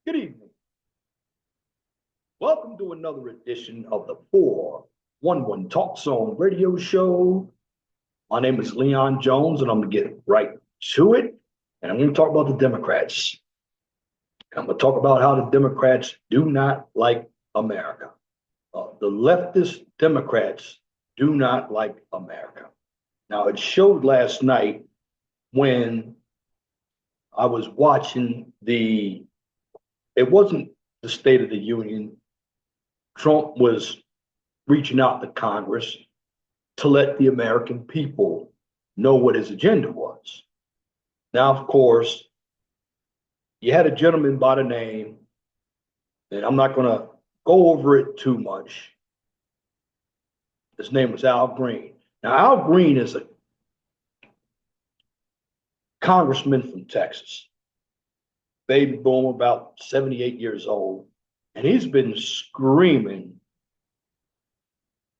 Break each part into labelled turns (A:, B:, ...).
A: Good evening. Welcome to another edition of the 411 Talk Zone radio show. My name is Leon Jones, and I'm going to get right to it. And I'm going to talk about the Democrats. I'm going to talk about how the Democrats do not like America. The leftist Democrats do not like America. Now, it showed last night when I was watching it wasn't the State of the Union. Trump was reaching out to Congress to let the American people know what his agenda was. Now, of course, you had a gentleman by the name, and I'm not going to go over it too much. His name was Al Green. Now, Al Green is a congressman from Texas, baby boom, about 78 years old, and he's been screaming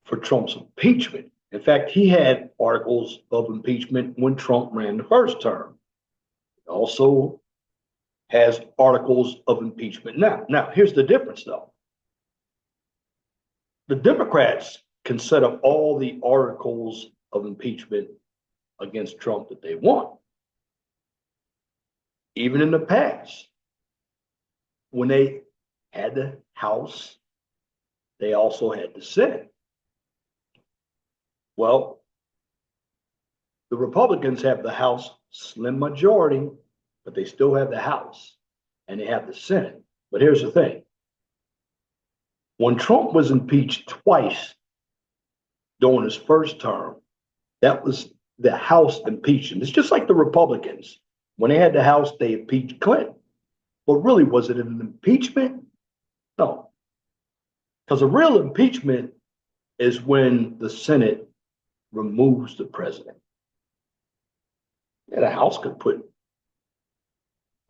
A: for Trump's impeachment. In fact, he had articles of impeachment when Trump ran the first term. He also has articles of impeachment now. Now, here's the difference, though. The Democrats can set up all the articles of impeachment against Trump that they want. Even in the past, when they had the House, they also had the Senate. Well, the Republicans have the House slim majority, but they still have the House and they have the Senate. But here's the thing. When Trump was impeached twice during his first term, that was the House impeaching. It's just like the Republicans. When they had the House, they impeached Clinton. But really, was it an impeachment? No. Because a real impeachment is when the Senate removes the president. Yeah, the House could put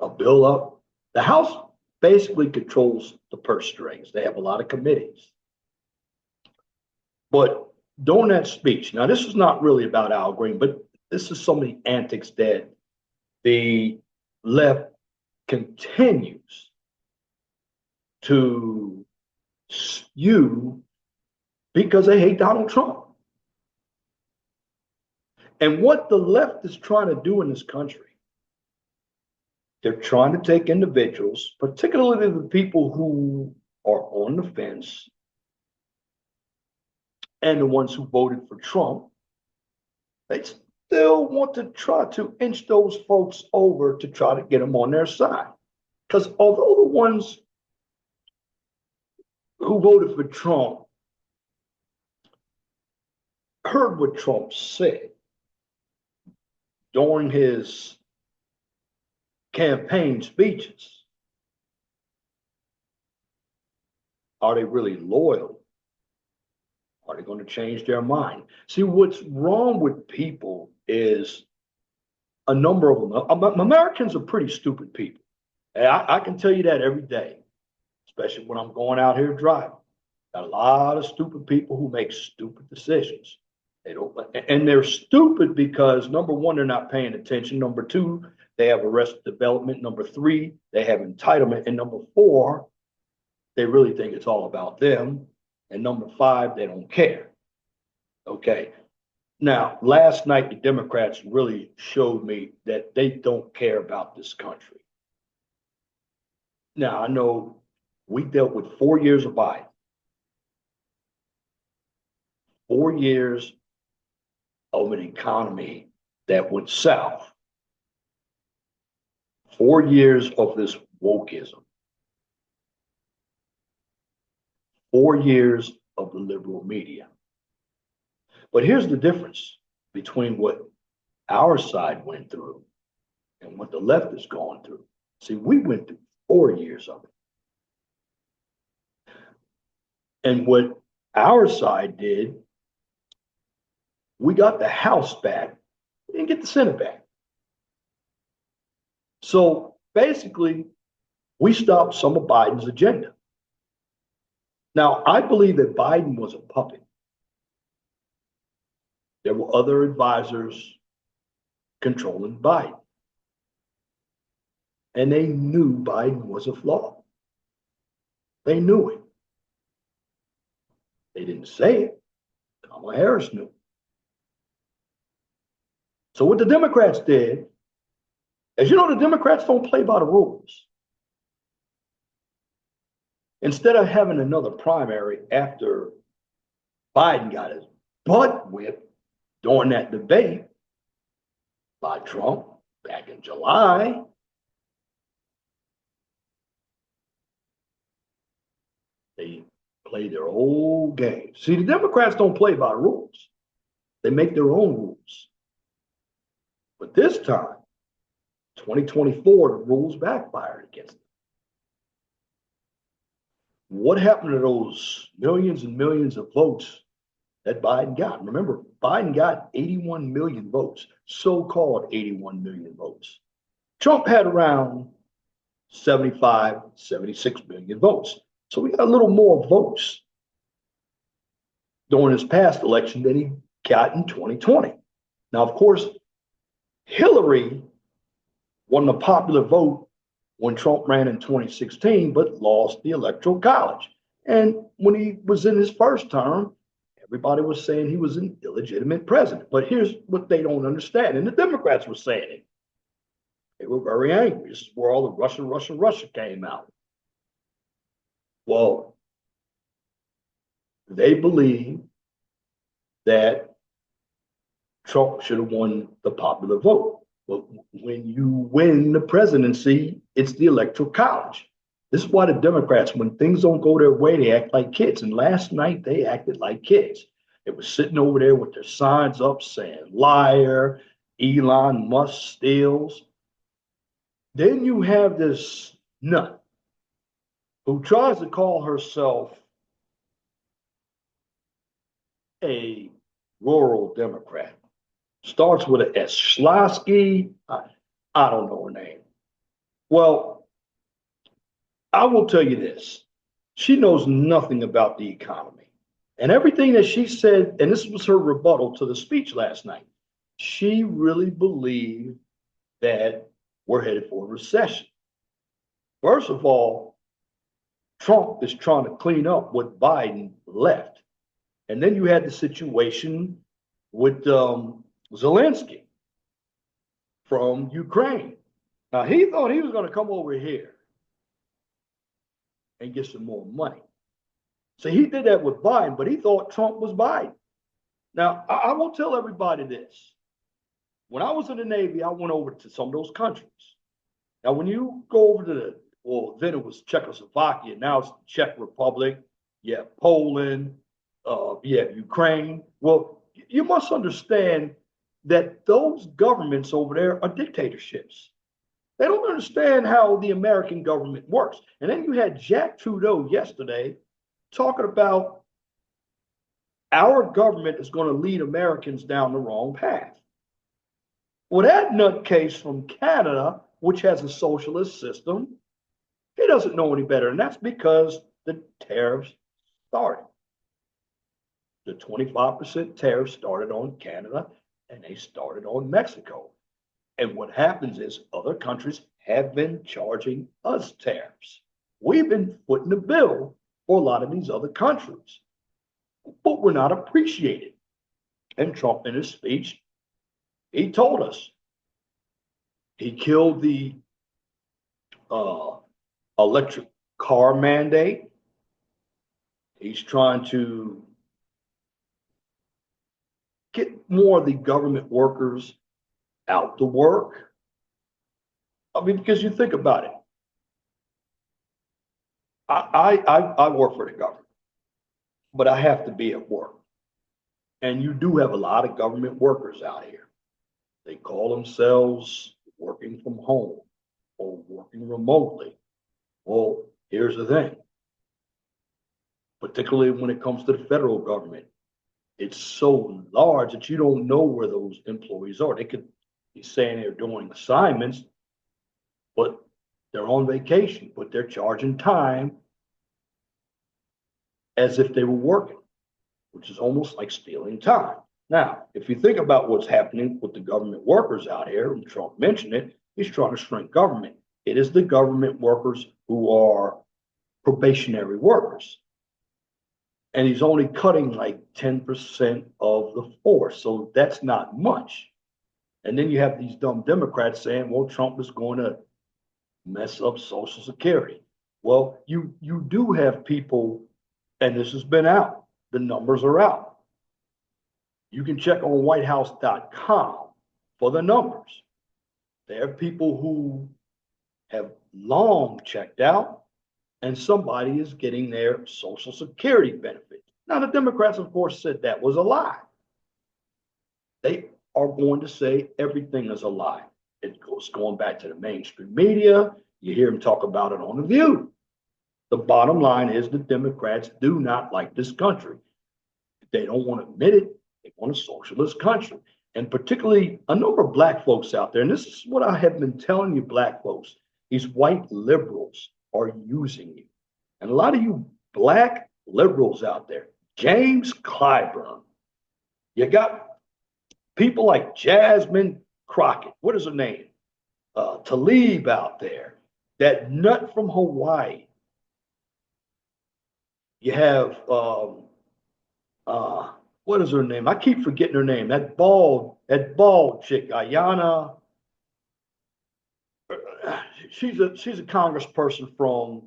A: a bill up. The House basically controls the purse strings. They have a lot of committees. But during that speech, now this is not really about Al Green, but this is so many antics that the left continues to spew because they hate Donald Trump. And what the left is trying to do in this country, they're trying to take individuals, particularly the people who are on the fence and the ones who voted for Trump, they still want to try to inch those folks over to try to get them on their side. Because although the ones who voted for Trump heard what Trump said during his campaign speeches, are they really loyal? Are they going to change their mind? See, what's wrong with people is a number of them. Americans are pretty stupid people. And I can tell you that every day, especially when I'm going out here driving. Got a lot of stupid people who make stupid decisions. They don't, and they're stupid because number one, they're not paying attention. Number two, they have arrested development. Number three, they have entitlement. And number four, they really think it's all about them. And number five, they don't care. Okay. Now, last night, the Democrats really showed me that they don't care about this country. Now, I know we dealt with 4 years of Biden, 4 years of an economy that went south, 4 years of this wokeism, 4 years of the liberal media. But here's the difference between what our side went through and what the left is going through. See, we went through 4 years of it. And what our side did, we got the House back, we didn't get the Senate back. So basically, we stopped some of Biden's agenda. Now, I believe that Biden was a puppet. There were other advisors controlling Biden. And they knew Biden was a flaw. They knew it. They didn't say it. Kamala Harris knew. So what the Democrats did, as you know, the Democrats don't play by the rules. Instead of having another primary after Biden got his butt whipped during that debate by Trump back in July, they play their old game. See, the Democrats don't play by the rules. They make their own rules. But this time, 2024, the rules backfired against them. What happened to those millions and millions of votes that Biden got? Remember, Biden got 81 million votes, so-called 81 million votes. Trump had around 75, 76 million votes. So we got a little more votes during his past election than he got in 2020. Now, of course, Hillary won the popular vote when Trump ran in 2016, but lost the Electoral College. And when he was in his first term, everybody was saying he was an illegitimate president. But here's what they don't understand, and the Democrats were saying it. They were very angry. This is where all the Russia came out. Well, they believe that Trump should have won the popular vote. But when you win the presidency, it's the Electoral College. This is why the Democrats, when things don't go their way, they act like kids. And last night, they acted like kids. They were sitting over there with their signs up saying, liar, Elon Musk steals. Then you have this nut who tries to call herself a rural Democrat. Starts with an S. Schlossky. I don't know her name. Well, I will tell you this. She knows nothing about the economy. And everything that she said, and this was her rebuttal to the speech last night, she really believed that we're headed for a recession. First of all, Trump is trying to clean up what Biden left. And then you had the situation with Zelensky from Ukraine. Now, he thought he was going to come over here and get some more money. So he did that with Biden, but he thought Trump was Biden. Now, I will tell everybody this. When I was in the Navy, I went over to some of those countries. Now, when you go over to then it was Czechoslovakia, now it's the Czech Republic, you have Poland, you have Ukraine. Well, you must understand that those governments over there are dictatorships. They don't understand how the American government works. And then you had Jack Trudeau yesterday talking about our government is going to lead Americans down the wrong path. Well, that nutcase from Canada, which has a socialist system, he doesn't know any better. And that's because the tariffs started. The 25% tariffs started on Canada and they started on Mexico. And what happens is other countries have been charging us tariffs. We've been footing the bill for a lot of these other countries, but we're not appreciated. And Trump, in his speech, he told us he killed the electric car mandate. He's trying to get more of the government workers out to work. I mean, because you think about it. I work for the government, but I have to be at work. And you do have a lot of government workers out here. They call themselves working from home or working remotely. Well, here's the thing. Particularly when it comes to the federal government, it's so large that you don't know where those employees are. They could be saying they're doing assignments, but they're on vacation, but they're charging time as if they were working, which is almost like stealing time. Now, if you think about what's happening with the government workers out here, and Trump mentioned it, he's trying to shrink government. It is the government workers who are probationary workers. And he's only cutting like 10% of the force. So that's not much. And then you have these dumb Democrats saying, well, Trump is going to mess up Social Security. Well, you do have people, and this has been out, the numbers are out. You can check on whitehouse.com for the numbers. There are people who have long checked out, and somebody is getting their Social Security benefit. Now, the Democrats, of course, said that was a lie. They are going to say everything is a lie. It goes going back to the mainstream media. You hear them talk about it on The View. The bottom line is the Democrats do not like this country. They don't want to admit it. They want a socialist country. And particularly a number of black folks out there, and this is what I have been telling you, black folks, these white liberals are using you. And a lot of you black liberals out there, James Clyburn, you got people like Jasmine Crockett, what is her name? Talib out there, that nut from Hawaii. You have, what is her name? I keep forgetting her name. That bald chick, Ayana. She's a congressperson from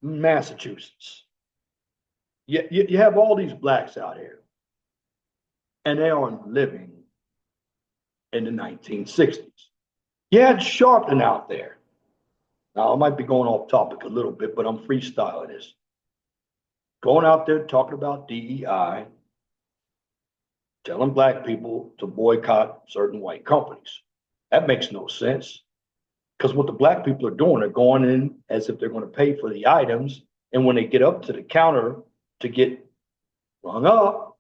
A: Massachusetts. You have all these blacks out here, and they are living in the 1960s. You had Sharpton out there. Now, I might be going off topic a little bit, but I'm freestyling this. Going out there talking about DEI, telling black people to boycott certain white companies. That makes no sense. Because what the black people are doing, they're going in as if they're going to pay for the items. And when they get up to the counter to get rung up,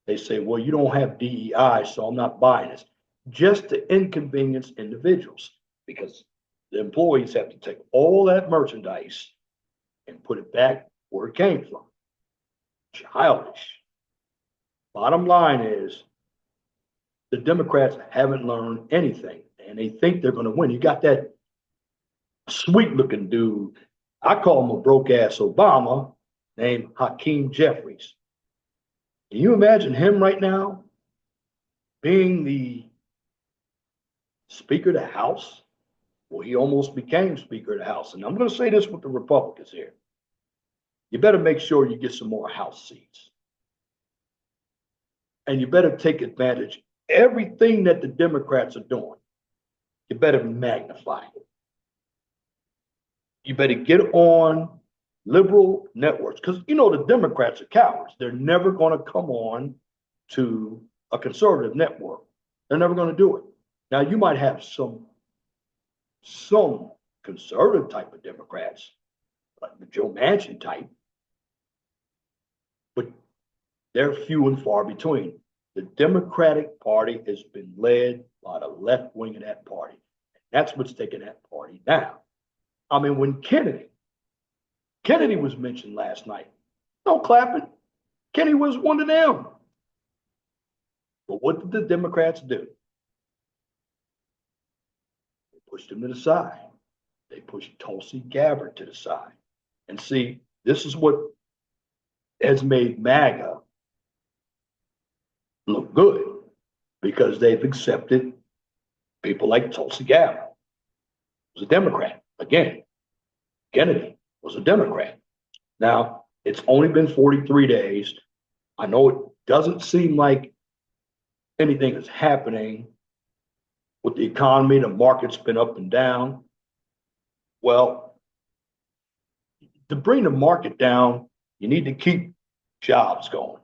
A: they say, well, you don't have DEI, so I'm not buying this. Just to inconvenience individuals, because the employees have to take all that merchandise and put it back where it came from. Childish. Bottom line is the Democrats haven't learned anything, and they think they're going to win. You got that sweet looking dude, I call him a broke ass Obama, named Hakeem Jeffries. Can you imagine him right now being the Speaker of the House? Well, he almost became Speaker of the House. And I'm going to say this with the Republicans here. You better make sure you get some more House seats. And you better take advantage. Everything that the Democrats are doing, you better magnify it. You better get on liberal networks, because you know the Democrats are cowards. They're never going to come on to a conservative network. They're never going to do it. Now, you might have some conservative type of Democrats, like the Joe Manchin type, but they're few and far between. The Democratic Party has been led by the left wing of that party. That's what's taking that party down. I mean, when Kennedy was mentioned last night, no clapping. Kennedy was one of them. But what did the Democrats do? They pushed him to the side. They pushed Tulsi Gabbard to the side. And see, this is what has made MAGA look good, because they've accepted people like Tulsi Gabbard, who's a Democrat. Again, Kennedy was a Democrat. Now, it's only been 43 days. I know it doesn't seem like anything is happening with the economy. The market's been up and down. Well, to bring the market down, you need to keep jobs going.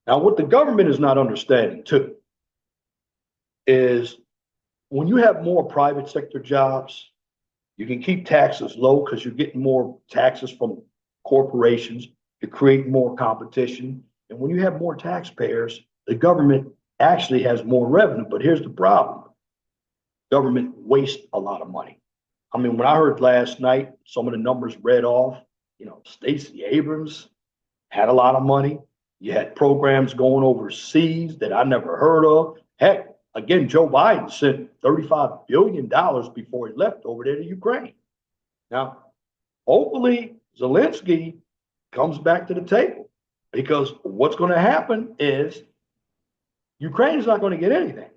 A: Now, what the government is not understanding too is when you have more private sector jobs, you can keep taxes low because you're getting more taxes from corporations to create more competition. And when you have more taxpayers, the government actually has more revenue. But here's the problem. Government wastes a lot of money. I mean, when I heard last night, some of the numbers read off, Stacey Abrams had a lot of money. You had programs going overseas that I never heard of. Heck, again, Joe Biden sent $35 billion before he left over there to Ukraine. Now, hopefully Zelensky comes back to the table, because what's going to happen is Ukraine is not going to get anything.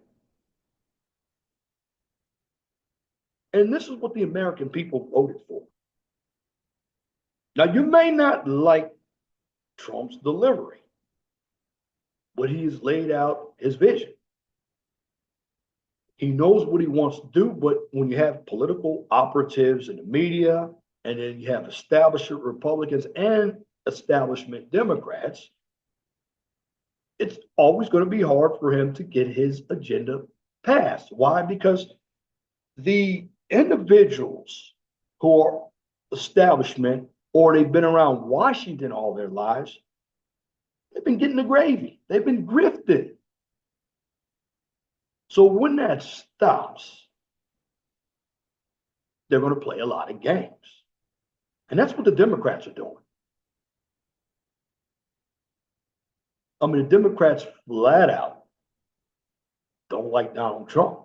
A: And this is what the American people voted for. Now, you may not like Trump's delivery, but he has laid out his vision. He knows what he wants to do, but when you have political operatives in the media, and then you have establishment Republicans and establishment Democrats, it's always going to be hard for him to get his agenda passed. Why? Because the individuals who are establishment, or they've been around Washington all their lives, they've been getting the gravy. They've been grifted. So when that stops, they're going to play a lot of games. And that's what the Democrats are doing. I mean, the Democrats flat out don't like Donald Trump.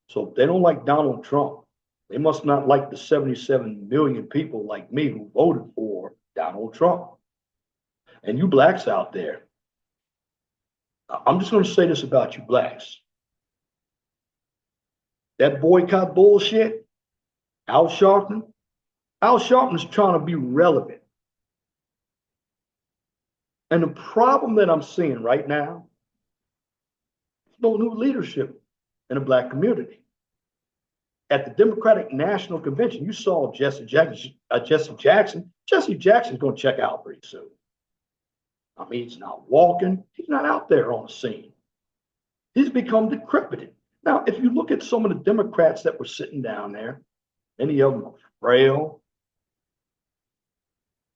A: So if they don't like Donald Trump, they must not like the 77 million people like me who voted for Donald Trump. And you blacks out there, I'm just going to say this about you blacks. That boycott bullshit, Al Sharpton is trying to be relevant. And the problem that I'm seeing right now, there's no new leadership in the black community. At the Democratic National Convention, you saw Jesse Jackson. Jesse Jackson's going to check out pretty soon. I mean, he's not walking. He's not out there on the scene. He's become decrepit. Now, if you look at some of the Democrats that were sitting down there, many of them are frail,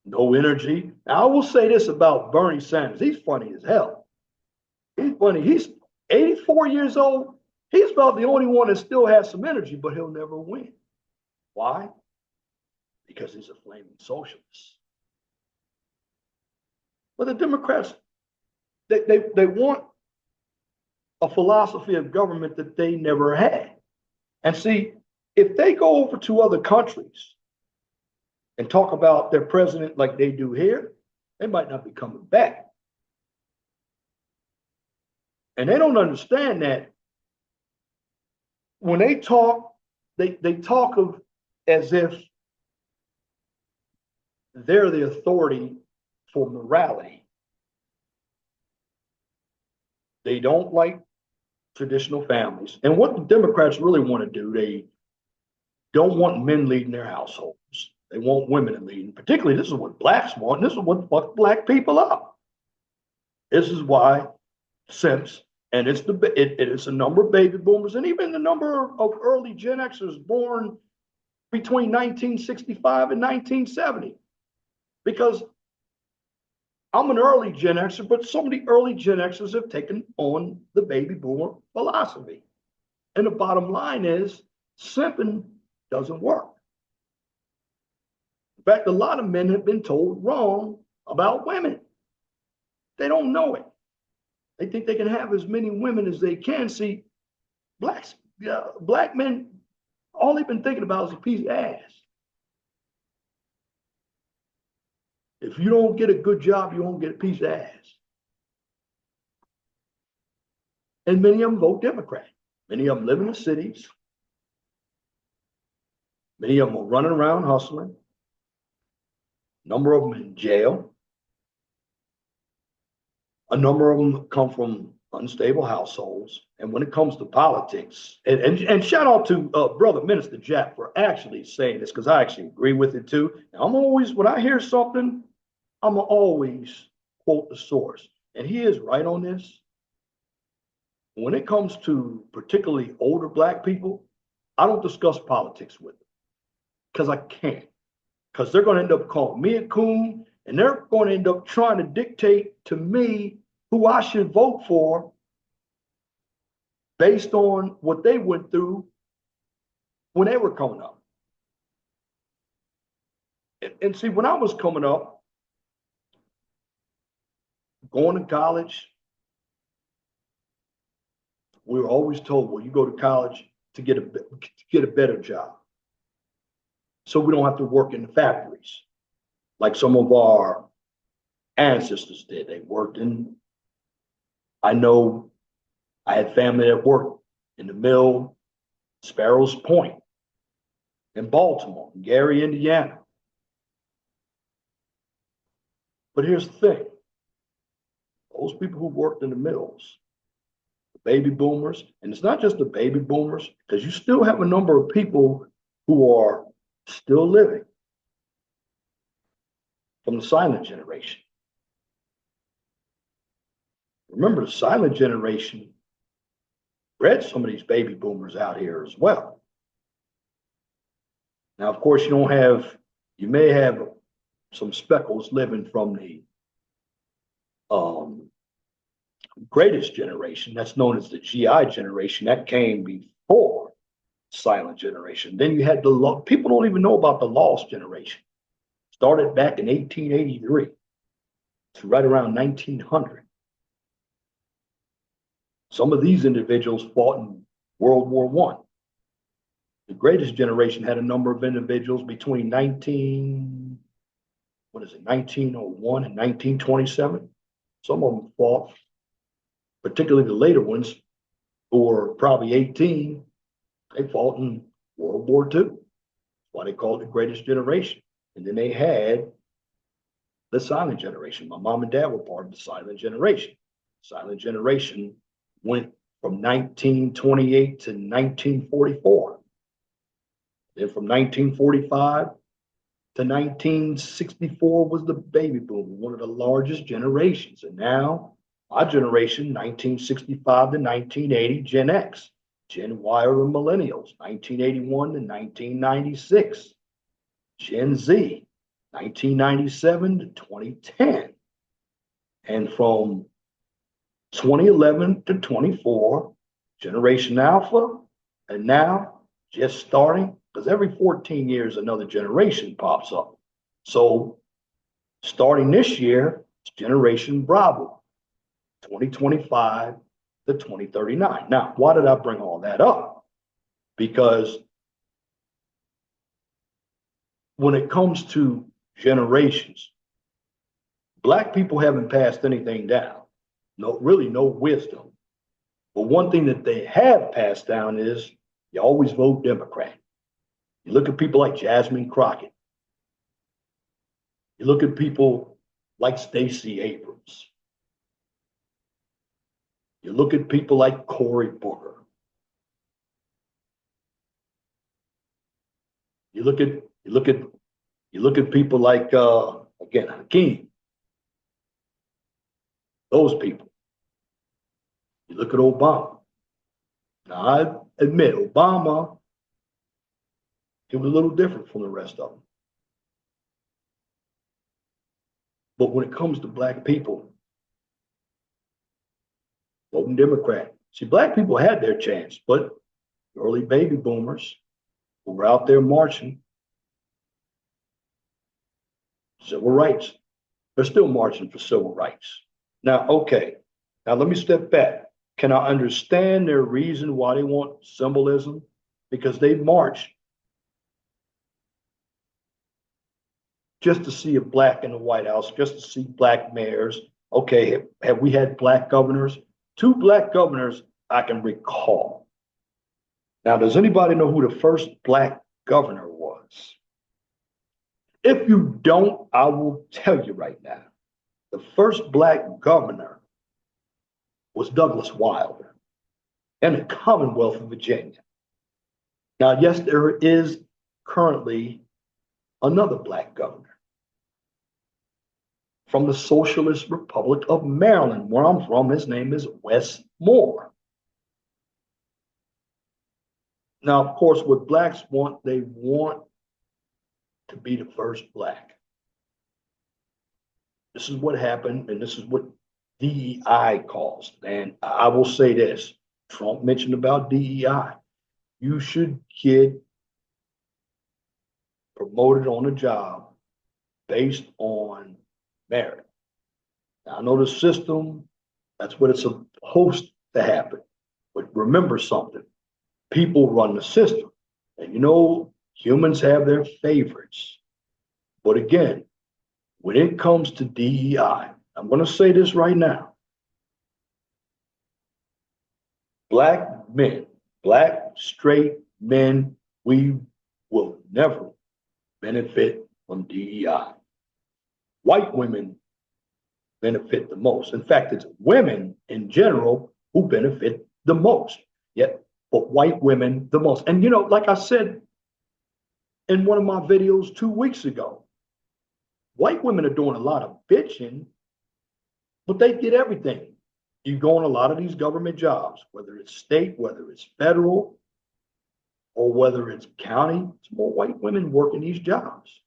A: no energy. Now, I will say this about Bernie Sanders. He's funny as hell. He's funny. He's 84 years old. He's about the only one that still has some energy, but he'll never win. Why? Because he's a flaming socialist. But the Democrats, they want a philosophy of government that they never had. And see, if they go over to other countries and talk about their president like they do here, they might not be coming back. And they don't understand that when they talk, they talk of as if they're the authority for morality. They don't like traditional families. And what the Democrats really want to do, they don't want men leading their households. They want women to lead. And particularly, this is what blacks want. And this is what fucked black people up. This is why simps, and it's a number of baby boomers, and even the number of early Gen Xers born between 1965 and 1970. Because I'm an early Gen Xer, but so many early Gen Xers have taken on the baby boomer philosophy. And the bottom line is, simping doesn't work. In fact, a lot of men have been told wrong about women. They don't know it. They think they can have as many women as they can. See, black men, all they've been thinking about is a piece of ass. If you don't get a good job, you won't get a piece of ass. And many of them vote Democrat. Many of them live in the cities. Many of them are running around hustling. A number of them in jail. A number of them come from unstable households. And when it comes to politics, and shout out to Brother Minister Jack for actually saying this, because I actually agree with it too. And I'm always, when I hear something, I'm always quote the source. And he is right on this. When it comes to particularly older black people, I don't discuss politics with them because I can't. Because they're going to end up calling me a coon, and they're going to end up trying to dictate to me who I should vote for based on what they went through when they were coming up. And see, when I was coming up, going to college, we were always told, well, you go to college to get a better job. so we don't have to work in the factories like some of our ancestors did. They worked in, I know I had family that worked in the mill, Sparrows Point in Baltimore, Gary, Indiana. But here's the thing, those people who worked in the mills, the baby boomers, and it's not just the baby boomers, because you still have a number of people who are still living from the silent generation. Remember, the silent generation bred some of these baby boomers out here as well. Now, of course, you may have some speckles living from the greatest generation, that's known as the GI generation, that came before silent generation. Then you had people don't even know about the lost generation. Started back in 1883 to right around 1900. Some of these individuals fought in World War I. The greatest generation had a number of individuals between 1901 and 1927. Some of them fought, particularly the later ones who were probably 18, they fought in World War II. That's why they called it the greatest generation. And then they had the silent generation. My mom and dad were part of the silent generation. Silent generation went from 1928 to 1944. Then from 1945 to 1964 was the baby boom, one of the largest generations. And now our generation, 1965 to 1980, Gen X. Gen Y are the millennials, 1981 to 1996. Gen Z, 1997 to 2010. And from 2011 to 24, Generation Alpha, and now just starting, because every 14 years another generation pops up. So starting this year, it's Generation Bravo, 2025 to 2039. Now, why did I bring all that up? Because when it comes to generations, Black people haven't passed anything down. Really no wisdom. But one thing that they have passed down is you always vote Democrat. You look at people like Jasmine Crockett. You look at people like Stacey Abrams. You look at people like Cory Booker. You look at people like again Hakeem. Those people. You look at Obama. Now I admit Obama, it was a little different from the rest of them. But when it comes to Black people, voting Democrat. See, Black people had their chance, but early baby boomers who were out there marching, civil rights, they're still marching for civil rights. Now, okay, now let me step back. Can I understand their reason why they want symbolism? Because they marched just to see a Black in the White House, just to see Black mayors. Okay, have we had Black governors? 2 Black governors I can recall. Now, does anybody know who the first Black governor was? If you don't, I will tell you right now. The first Black governor was Douglas Wilder in the Commonwealth of Virginia. Now, yes, there is currently another Black governor from the Socialist Republic of Maryland, where I'm from. His name is Wes Moore. Now, of course, what Blacks want, they want to be the first Black. This is what happened, and this is what DEI caused. And I will say this, Trump mentioned about DEI. You should get promoted on a job based on merit. Now, I know the system, that's what it's supposed to happen. But remember something, people run the system. And you know, Humans have their favorites. But again, when it comes to DEI, I'm going to say this right now. Black men, black straight men, we will never benefit from DEI. White women benefit the most. In fact, it's women in general who benefit the most. Yet, but white women the most. And you know, like I said in one of my videos 2 weeks ago, white women are doing a lot of bitching, but they get everything. You go on a lot of these government jobs, whether it's state, whether it's federal, or whether it's county, it's more white women working these jobs.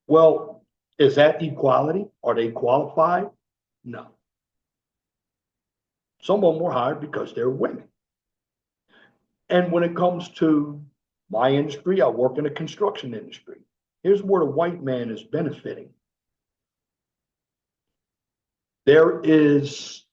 A: Well, is that equality? Are they qualified? No. Some of them were hired because they're women. And when it comes to my industry, I work in the construction industry. Here's where the white man is benefiting. There is,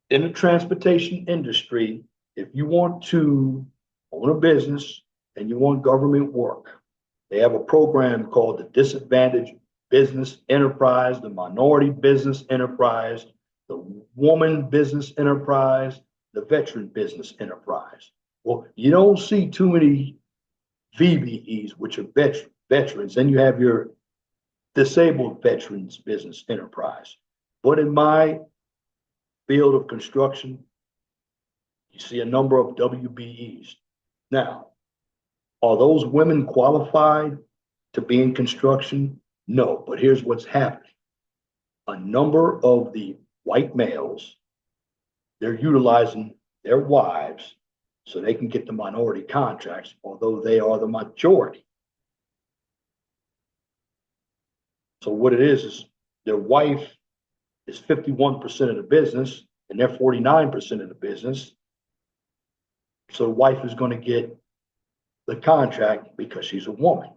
A: in the transportation industry, if you want to own a business and you want government work, they have a program called the Disadvantaged Business Enterprise, the Minority Business Enterprise, the Woman Business Enterprise, the Veteran Business Enterprise. Well, you don't see too many VBEs, which are veterans. Then you have your Disabled Veterans Business Enterprise. But in my field of construction, you see a number of WBEs. Now, are those women qualified to be in construction? No, but here's what's happening. A number of the white males, they're utilizing their wives so they can get the minority contracts, although they are the majority. So what it is their wife is 51% of the business and they're 49% of the business. So the wife is going to get the contract because she's a woman.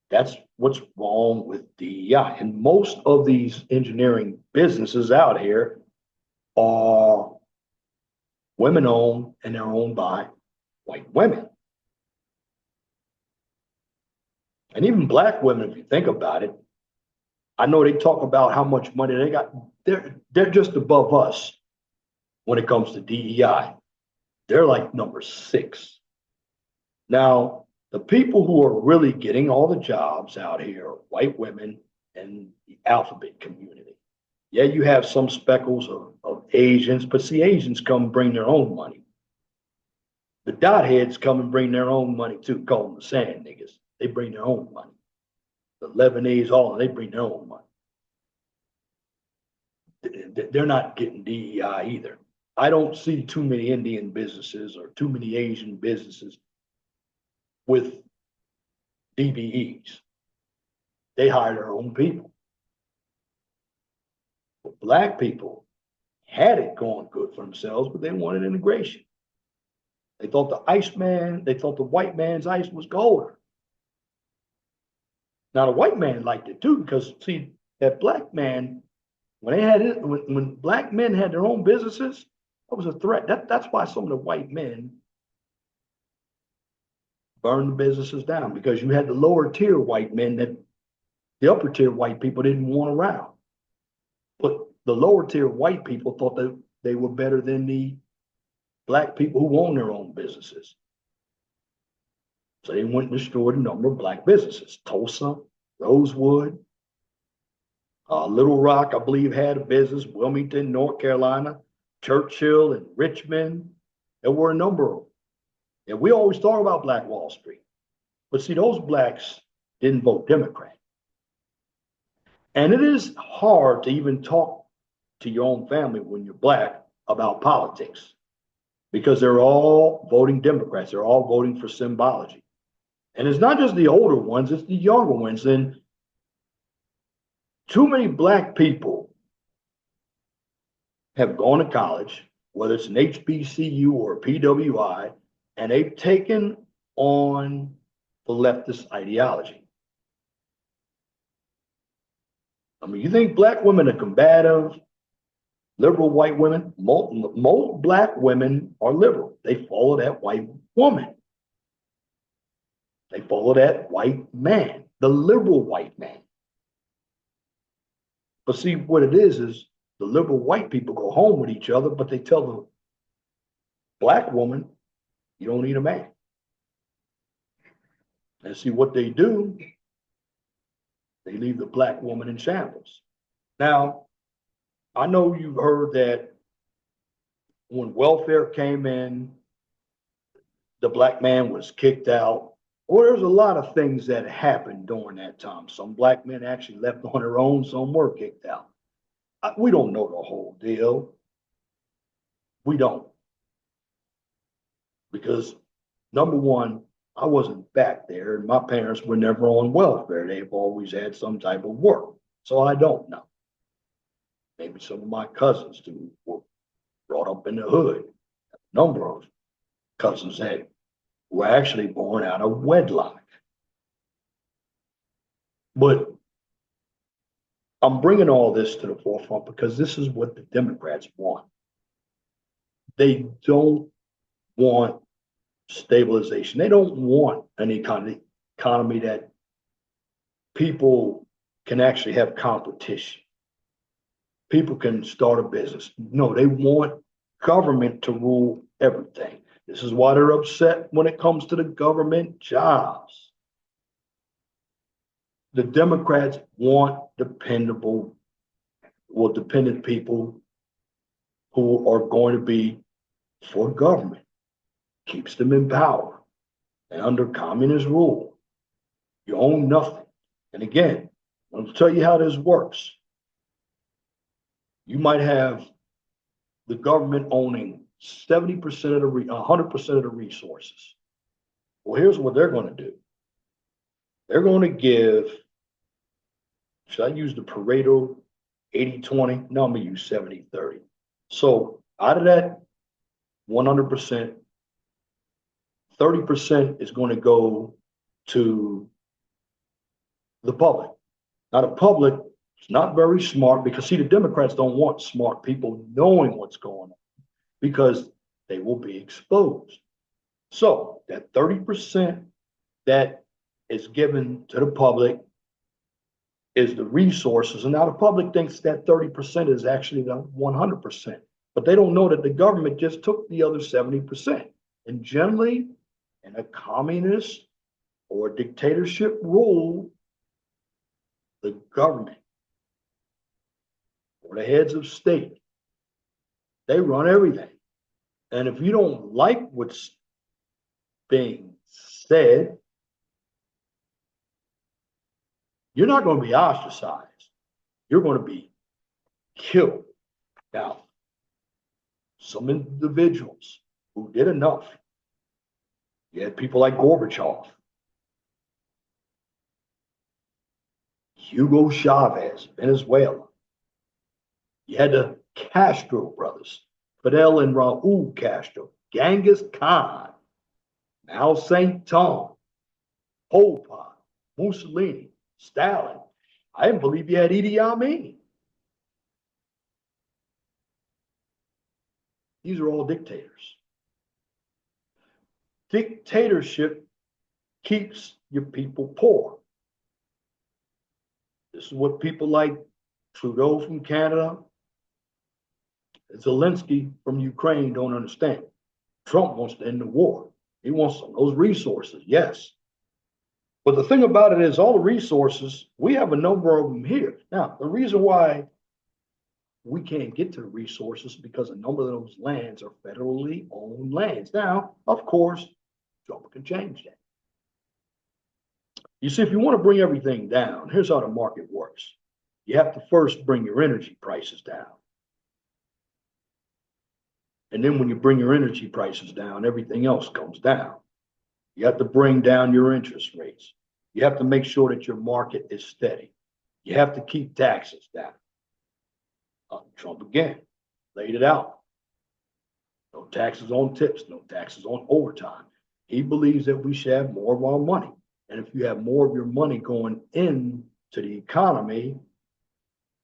A: That's what's wrong with DEI. And most of these engineering businesses out here are women owned and they're owned by white women. And even black women, if you think about it, I know they talk about how much money they got. They're just above us when it comes to DEI. They're like number 6. Now, the people who are really getting all the jobs out here are white women and the alphabet community. Yeah, you have some speckles of Asians, but see, Asians come and bring their own money. The dot heads come and bring their own money too, call them the sand niggas. They bring their own money. The Lebanese, all they bring their own money. They're not getting DEI either. I don't see too many Indian businesses or too many Asian businesses with DBEs. They hire their own people. But black people had it going good for themselves, but they wanted integration. They thought the white man's ice was colder. Now the white man liked it too, because see, that black man, when black men had their own businesses, that was a threat. That's why some of the white men burned the businesses down, because you had the lower tier white men that the upper tier white people didn't want around. But the lower tier white people thought that they were better than the black people who own their own businesses. So they went and destroyed a number of black businesses. Tulsa, Rosewood, Little Rock, I believe, had a business. Wilmington, North Carolina, Churchill and Richmond. There were a number of them. And we always talk about Black Wall Street. But see, those blacks didn't vote Democrat. And it is hard to even talk to your own family when you're black about politics, because they're all voting Democrats. They're all voting for symbology. And it's not just the older ones, it's the younger ones. And too many black people have gone to college, whether it's an HBCU or a PWI, and they've taken on the leftist ideology. I mean, you think black women are combative, liberal white women? Most black women are liberal. They follow that white woman. They follow that white man, the liberal white man. But see, what it is the liberal white people go home with each other, but they tell the black woman, you don't need a man. And see what they do, they leave the black woman in shambles. Now, I know you've heard that when welfare came in, the black man was kicked out. Well, there's a lot of things that happened during that time. Some black men actually left on their own, some were kicked out. We don't know the whole deal. We don't. Because number one, I wasn't back there, and my parents were never on welfare. They've always had some type of work. So I don't know. Maybe some of my cousins who were brought up in the hood. A number of cousins that were actually born out of wedlock. But I'm bringing all this to the forefront because this is what the Democrats want. They don't want stabilization. They don't want an economy that people can actually have competition. People can start a business. No, they want government to rule everything. This is why they're upset when it comes to the government jobs. The Democrats want dependent people who are going to be for government. Keeps them in power. And under communist rule, you own nothing. And again, I'll tell you how this works. You might have the government owning 70% of the 100% of the resources. Well, here's what they're going to do. They're going to give, should I use the Pareto 80-20? No, I'm going to use 70-30. So out of that 100%, 30% is going to go to the public. Now, the public is not very smart because, see, the Democrats don't want smart people knowing what's going on because they will be exposed. So that 30% that is given to the public is the resources. And now the public thinks that 30% is actually the 100%, but they don't know that the government just took the other 70%. And generally, in a communist or dictatorship rule, the government or the heads of state, they run everything. And if you don't like what's being said, you're not going to be ostracized. You're going to be killed. Now, some individuals who did enough, you had people like Gorbachev, Hugo Chavez, Venezuela. You had the Castro brothers, Fidel and Raul Castro, Genghis Khan, Mao Zedong, Pol Pot, Mussolini, Stalin. I didn't believe you had Idi Amin. These are all dictators. Dictatorship keeps your people poor. This is what people like Trudeau from Canada, Zelensky from Ukraine don't understand. Trump wants to end the war. He wants some of those resources, yes. But the thing about it is all the resources, we have a number of them here. Now, the reason why we can't get to the resources because a number of those lands are federally owned lands. Now, of course, Trump can change that. You see, if you want to bring everything down, here's how the market works. You have to first bring your energy prices down. And then when you bring your energy prices down, everything else comes down. You have to bring down your interest rates. You have to make sure that your market is steady. You have to keep taxes down. Trump again laid it out. No taxes on tips, no taxes on overtime. He believes that we should have more of our money. And if you have more of your money going into the economy,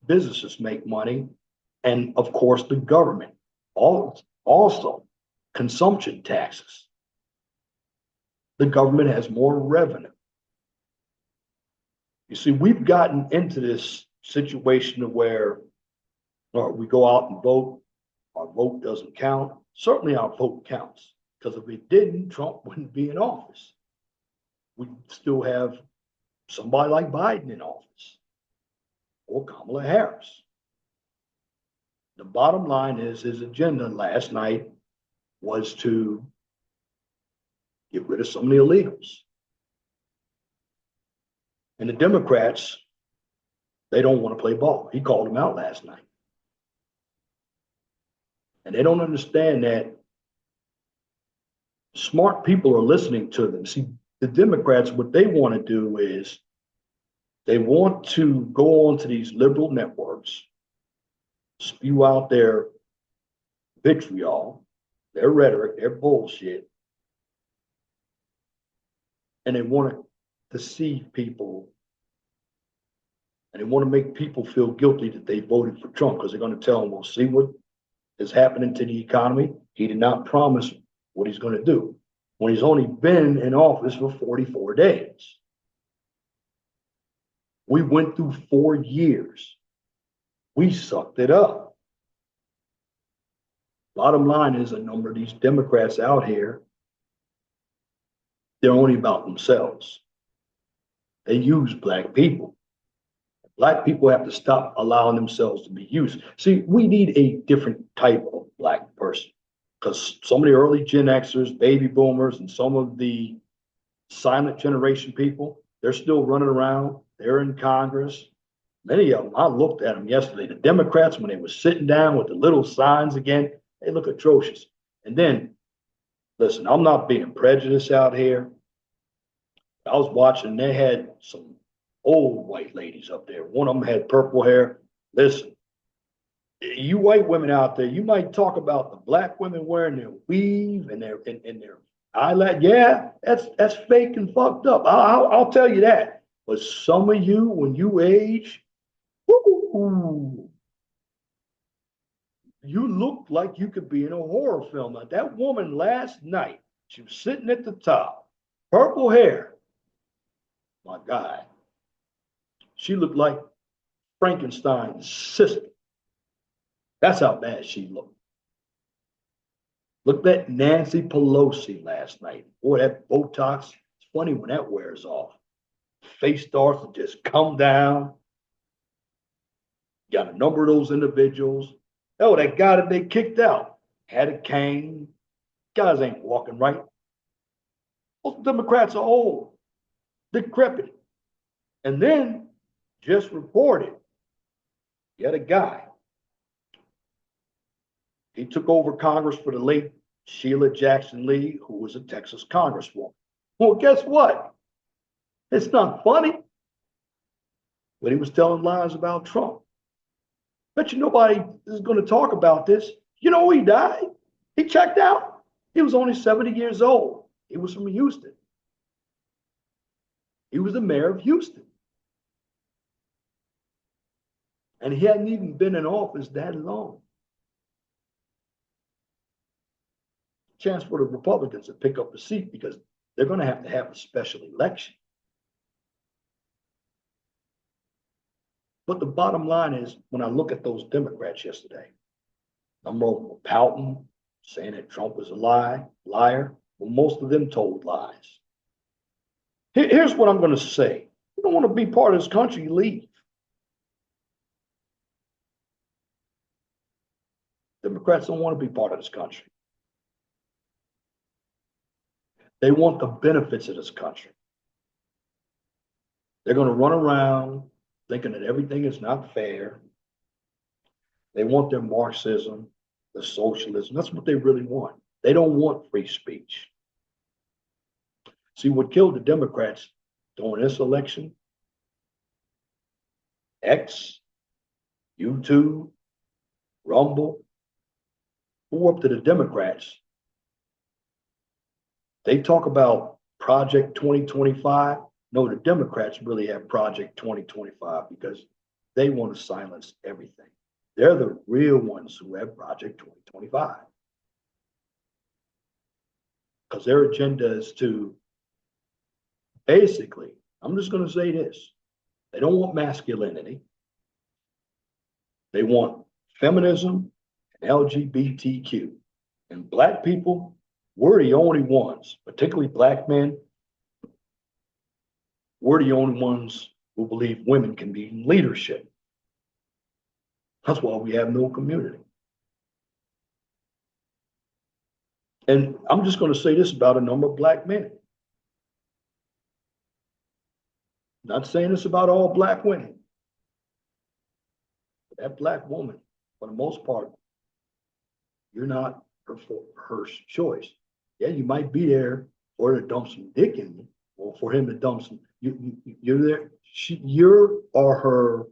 A: businesses make money, and of course the government. Also, consumption taxes. the government has more revenue. You see, we've gotten into this situation where we go out and vote, our vote doesn't count. Certainly our vote counts, because if it didn't, Trump wouldn't be in office. We'd still have somebody like Biden in office or Kamala Harris. The bottom line is his agenda last night was to get rid of some of the illegals. And the Democrats, they don't want to play ball. He called them out last night. And they don't understand that smart people are listening to them. See, the Democrats, what they want to do is they want to go onto these liberal networks, spew out their vitriol, their rhetoric, their bullshit, and they want to deceive people, and they want to make people feel guilty that they voted for Trump, because they're going to tell them, well, see what is happening to the economy? He did not promise what he's going to do when he's only been in office for 44 days. We went through 4 years. We sucked it up. Bottom line is, a number of these Democrats out here, they're only about themselves. They use black people. Black people have to stop allowing themselves to be used. See, we need a different type of black person, because some of the early Gen Xers, baby boomers, and some of the silent generation people, they're still running around. They're in Congress. Many of them, I looked at them yesterday. The Democrats, when they were sitting down with the little signs again, they look atrocious. And then, listen, I'm not being prejudiced out here. I was watching, they had some old white ladies up there. One of them had purple hair. Listen, you white women out there, you might talk about the black women wearing their weave and their eyelash. Yeah, that's fake and fucked up. I'll tell you that. But some of you, when you age, woo, you look like you could be in a horror film. Now, that woman last night, she was sitting at the top, purple hair. My God, she looked like Frankenstein's sister. That's how bad she looked. Look at Nancy Pelosi last night. Boy, that Botox, it's funny when that wears off. Face starts to just come down. Got a number of those individuals. Oh, that guy that they kicked out had a cane. Guys ain't walking right. Most Democrats are old, decrepit. And then just reported, yet a guy. He took over Congress for the late Sheila Jackson Lee, who was a Texas congresswoman. Well, guess what? It's not funny. But he was telling lies about Trump. Bet you nobody is going to talk about this. You know, he died. He checked out. He was only 70 years old. He was from Houston. He was the mayor of Houston. And he hadn't even been in office that long. Chance for the Republicans to pick up a seat, because they're going to have a special election. But the bottom line is, when I look at those Democrats yesterday, number of them were pouting, saying that Trump was a liar. Well, most of them told lies. Here's what I'm going to say. You don't want to be part of this country, leave. Democrats don't want to be part of this country. They want the benefits of this country. They're going to run around thinking that everything is not fair. They want their Marxism, their socialism. That's what they really want. They don't want free speech. See, what killed the Democrats during this election? X, YouTube, Rumble, who were up to the Democrats? They talk about Project 2025. No, the Democrats really have Project 2025, because they want to silence everything. They're the real ones who have Project 2025. Because their agenda is to basically, I'm just going to say this. They don't want masculinity. They want feminism and LGBTQ. And black people, we're the only ones, particularly black men, we're the only ones who believe women can be in leadership. That's why we have no community. And I'm just going to say this about a number of black men. Not saying this about all black women. But that black woman, for the most part, you're not her choice. Yeah, you might be there for her to dump some dick in you, or for him to dump some. You're there. You are her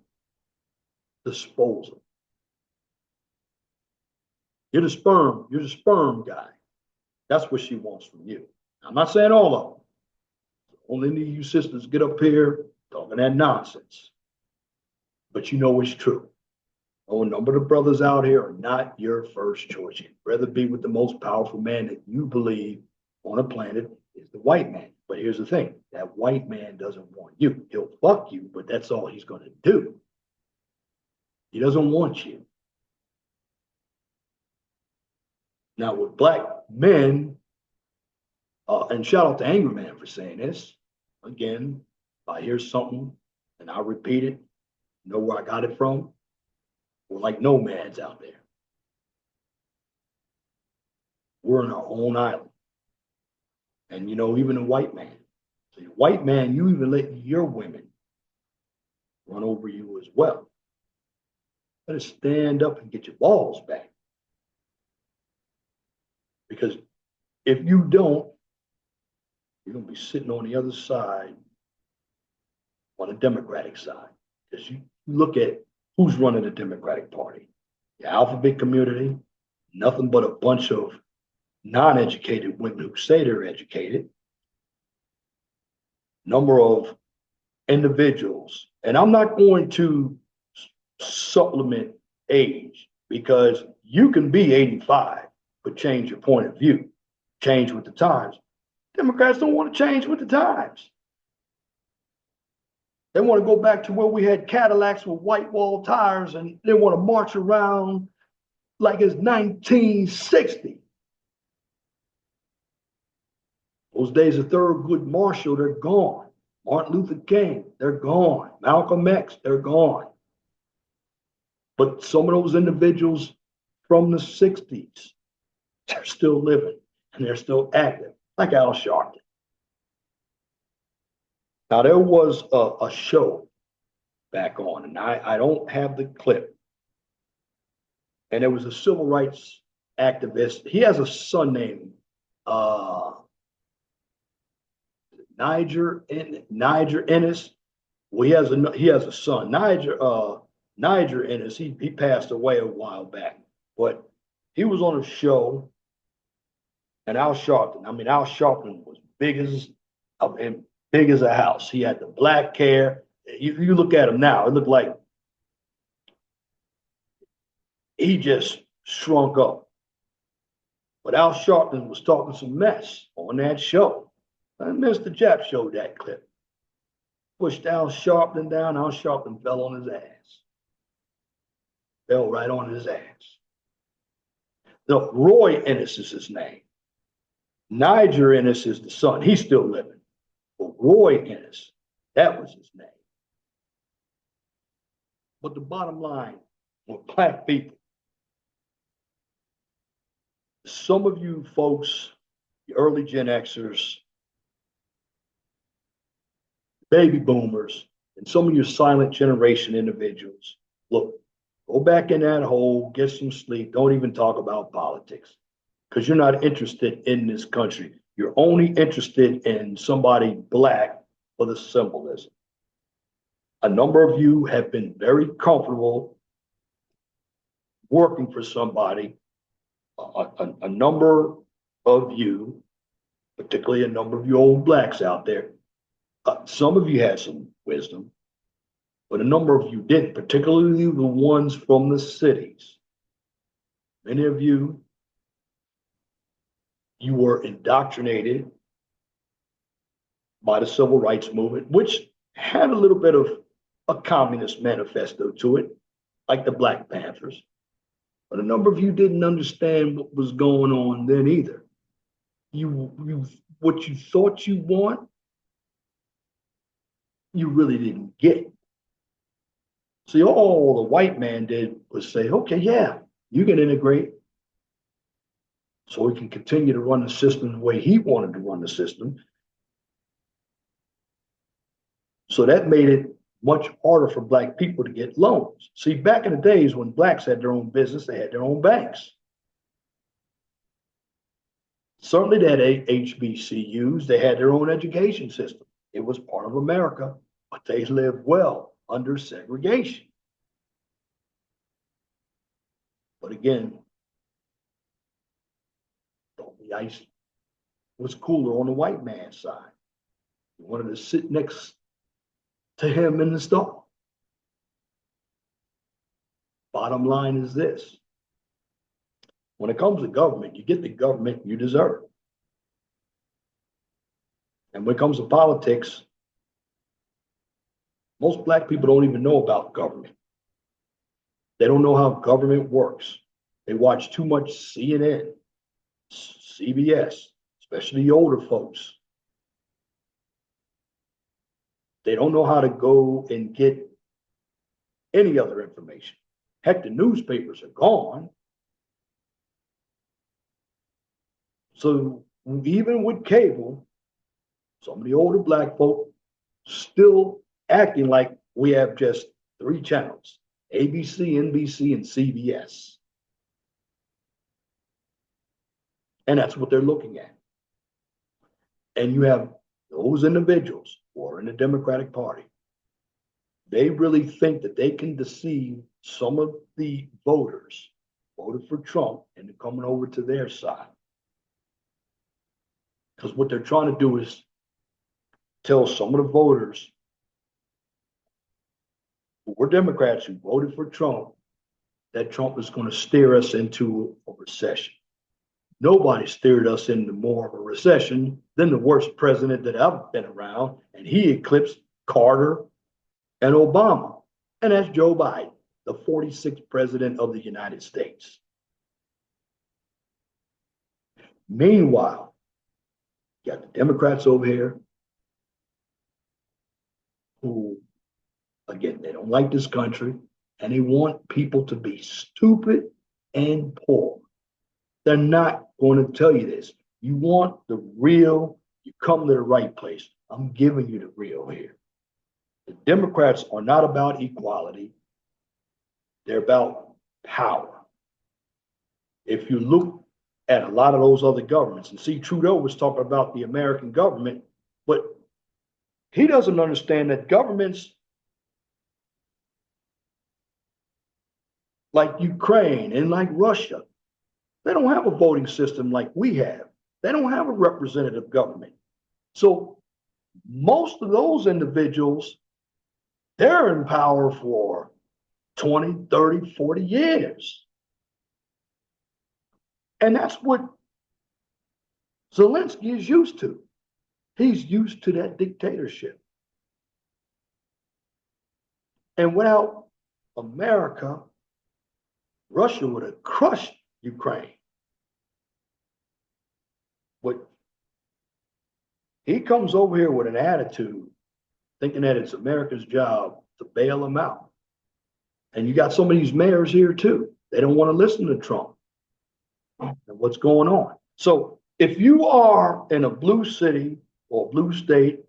A: disposal. You're the sperm. You're the sperm guy. That's what she wants from you. I'm not saying all of them. Only any of you sisters get up here talking that nonsense. But you know it's true. Oh, a number of the brothers out here are not your first choice. You'd rather be with the most powerful man that you believe on the planet is the white man. But here's the thing, that white man doesn't want you. He'll fuck you, but that's all he's going to do. He doesn't want you. Now with black men, and shout out to Angry Man for saying this. Again, if I hear something and I repeat it, know where I got it from. We're like nomads out there. We're on our own island. And you know, even a white man. So your white man, you even let your women run over you as well. Better stand up and get your balls back. Because if you don't, you're going to be sitting on the other side, on the Democratic side. Because you look at who's running the Democratic Party. The alphabet community, nothing but a bunch of non-educated women who say they're educated. Number of individuals, and I'm not going to supplement age because you can be 85, but change your point of view, change with the times. Democrats don't want to change with the times. They want to go back to where we had Cadillacs with white wall tires and they want to march around like it's 1960. Those days of Thurgood Marshall, they're gone. Martin Luther King, they're gone. Malcolm X, they're gone. But some of those individuals from the 60s, they're still living and they're still active, like Al Sharpton. Now, there was a show back on, and I don't have the clip. And there was a civil rights activist. He has a son named Niger Ennis. Well, he has a son, Niger Ennis. He passed away a while back, but he was on a show. And Al Sharpton. I mean, Al Sharpton was big as a house. He had the black hair. You look at him now, it looked like he just shrunk up. But Al Sharpton was talking some mess on that show. And Mr. Jap showed that clip. Pushed Al Sharpton down. Al Sharpton fell on his ass. Fell right on his ass. No, Roy Ennis is his name. Niger Ennis is the son. He's still living. But Roy Ennis, that was his name. But the bottom line, with black people, some of you folks, the early Gen Xers, baby boomers, and some of your silent generation individuals, look, go back in that hole, get some sleep, don't even talk about politics, because you're not interested in this country. You're only interested in somebody black for the symbolism. A number of you have been very comfortable working for somebody. A number of you, particularly a number of you old blacks out there, some of you had some wisdom, but a number of you didn't, particularly the ones from the cities. Many of you, you were indoctrinated by the civil rights movement, which had a little bit of a communist manifesto to it, like the Black Panthers. But a number of you didn't understand what was going on then either. You what you thought you want, you really didn't get. See, all the white man did was say, okay, yeah, you can integrate. So he can continue to run the system the way he wanted to run the system. So that made it much harder for black people to get loans. See, back in the days when blacks had their own business, they had their own banks. Certainly they had HBCUs, they had their own education system. It was part of America, but they lived well under segregation. But again, the ice was cooler on the white man's side. He wanted to sit next to him in the stall. Bottom line is this. When it comes to government, you get the government you deserve. And when it comes to politics, most black people don't even know about government. They don't know how government works. They watch too much CNN, CBS, especially the older folks. They don't know how to go and get any other information. Heck, the newspapers are gone. So even with cable, some of the older black folk still acting like we have just 3 channels, ABC, NBC, and CBS. And that's what they're looking at. And you have those individuals who are in the Democratic Party. They really think that they can deceive some of the voters voted for Trump and coming over to their side. Because what they're trying to do is tell some of the voters who were Democrats who voted for Trump that Trump is going to steer us into a recession. Nobody steered us into more of a recession than the worst president that I've been around, and he eclipsed Carter and Obama, and that's Joe Biden, the 46th president of the United States. Meanwhile, you got the Democrats over here who, again, they don't like this country, and they want people to be stupid and poor. They're not going to tell you this. You want the real, you come to the right place. I'm giving you the real here. The Democrats are not about equality. They're about power. If you look at a lot of those other governments, and see, Trudeau was talking about the American government, but he doesn't understand that governments like Ukraine and like Russia, they don't have a voting system like we have. They don't have a representative government. So most of those individuals, they're in power for 20, 30, 40 years. And that's what Zelensky is used to. He's used to that dictatorship. And without America, Russia would have crushed Ukraine. But he comes over here with an attitude, thinking that it's America's job to bail him out. And you got some of these mayors here too. They don't want to listen to Trump and what's going on. So if you are in a blue city or a blue state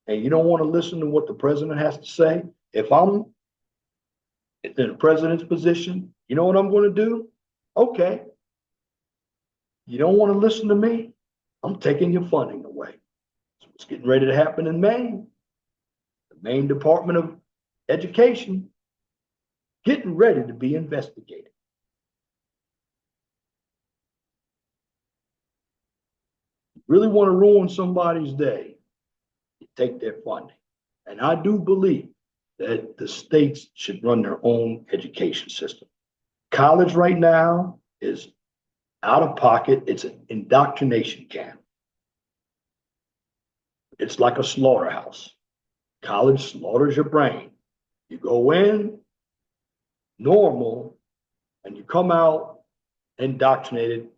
A: and you don't want to listen to what the president has to say, if I'm in the president's position, you know what I'm going to do? Okay. You don't want to listen to me? I'm taking your funding away. So what's getting ready to happen in Maine? The Maine Department of Education getting ready to be investigated. You really want to ruin somebody's day, you take their funding. And I do believe that the states should run their own education system. College right now is out of pocket. It's an indoctrination camp. It's like a slaughterhouse. College slaughters your brain. You go in normal and you come out indoctrinated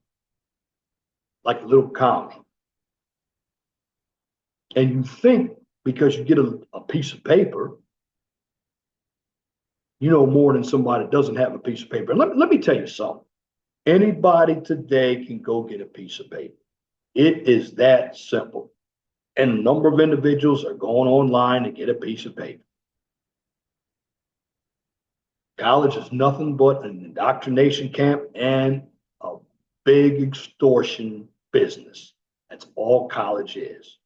A: like a little commie. And you think because you get a piece of paper, you know more than somebody that doesn't have a piece of paper. And let me tell you something. Anybody today can go get a piece of paper. It is that simple. And a number of individuals are going online to get a piece of paper. College is nothing but an indoctrination camp and a big extortion business. That's all college is.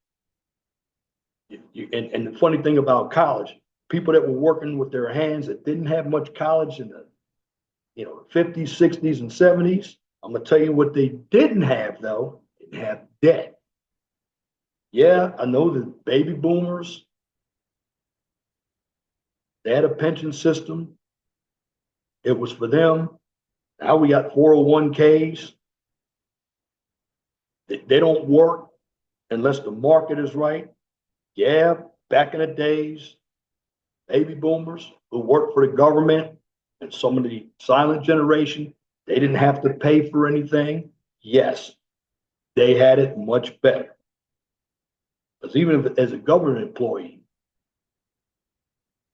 A: And the funny thing about college, people that were working with their hands that didn't have much college in the 50s, 60s, and 70s, I'm gonna tell you what they didn't have though. They didn't have debt. Yeah, I know the baby boomers, they had a pension system. It was for them. Now we got 401ks. They don't work unless the market is right. Yeah, back in the days, baby boomers who worked for the government and some of the silent generation, they didn't have to pay for anything. Yes, they had it much better. Because even if, as a government employee,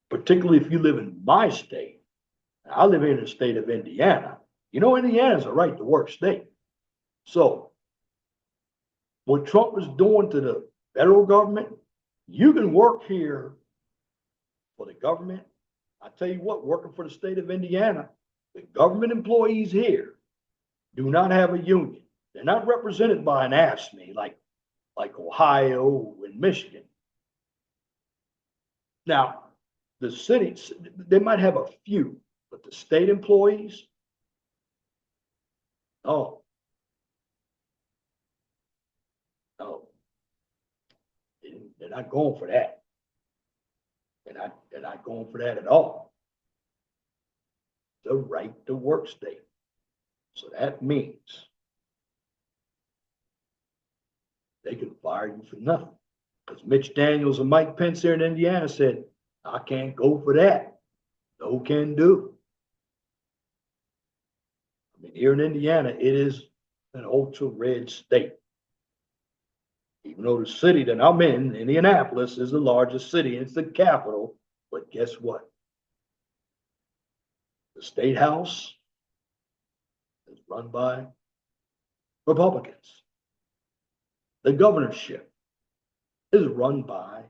A: particularly if you live in my state, I live in the state of Indiana. Indiana's a right to work state. So what Trump was doing to the federal government, you can work here for the government. I tell you what, working for the state of Indiana, the government employees here do not have a union. They're not represented by an AFSCME like Ohio and Michigan. Now, the cities, they might have a few, but the state employees, oh, no, they're not going for that. They're not going for that at all. The right to work state. So that means they can fire you for nothing. Because Mitch Daniels and Mike Pence here in Indiana said, I can't go for that. No can do. I mean, here in Indiana, it is an ultra red state. Even though the city that I'm in, Indianapolis, is the largest city, it's the capital. But guess what? The state house is run by Republicans. The governorship is run by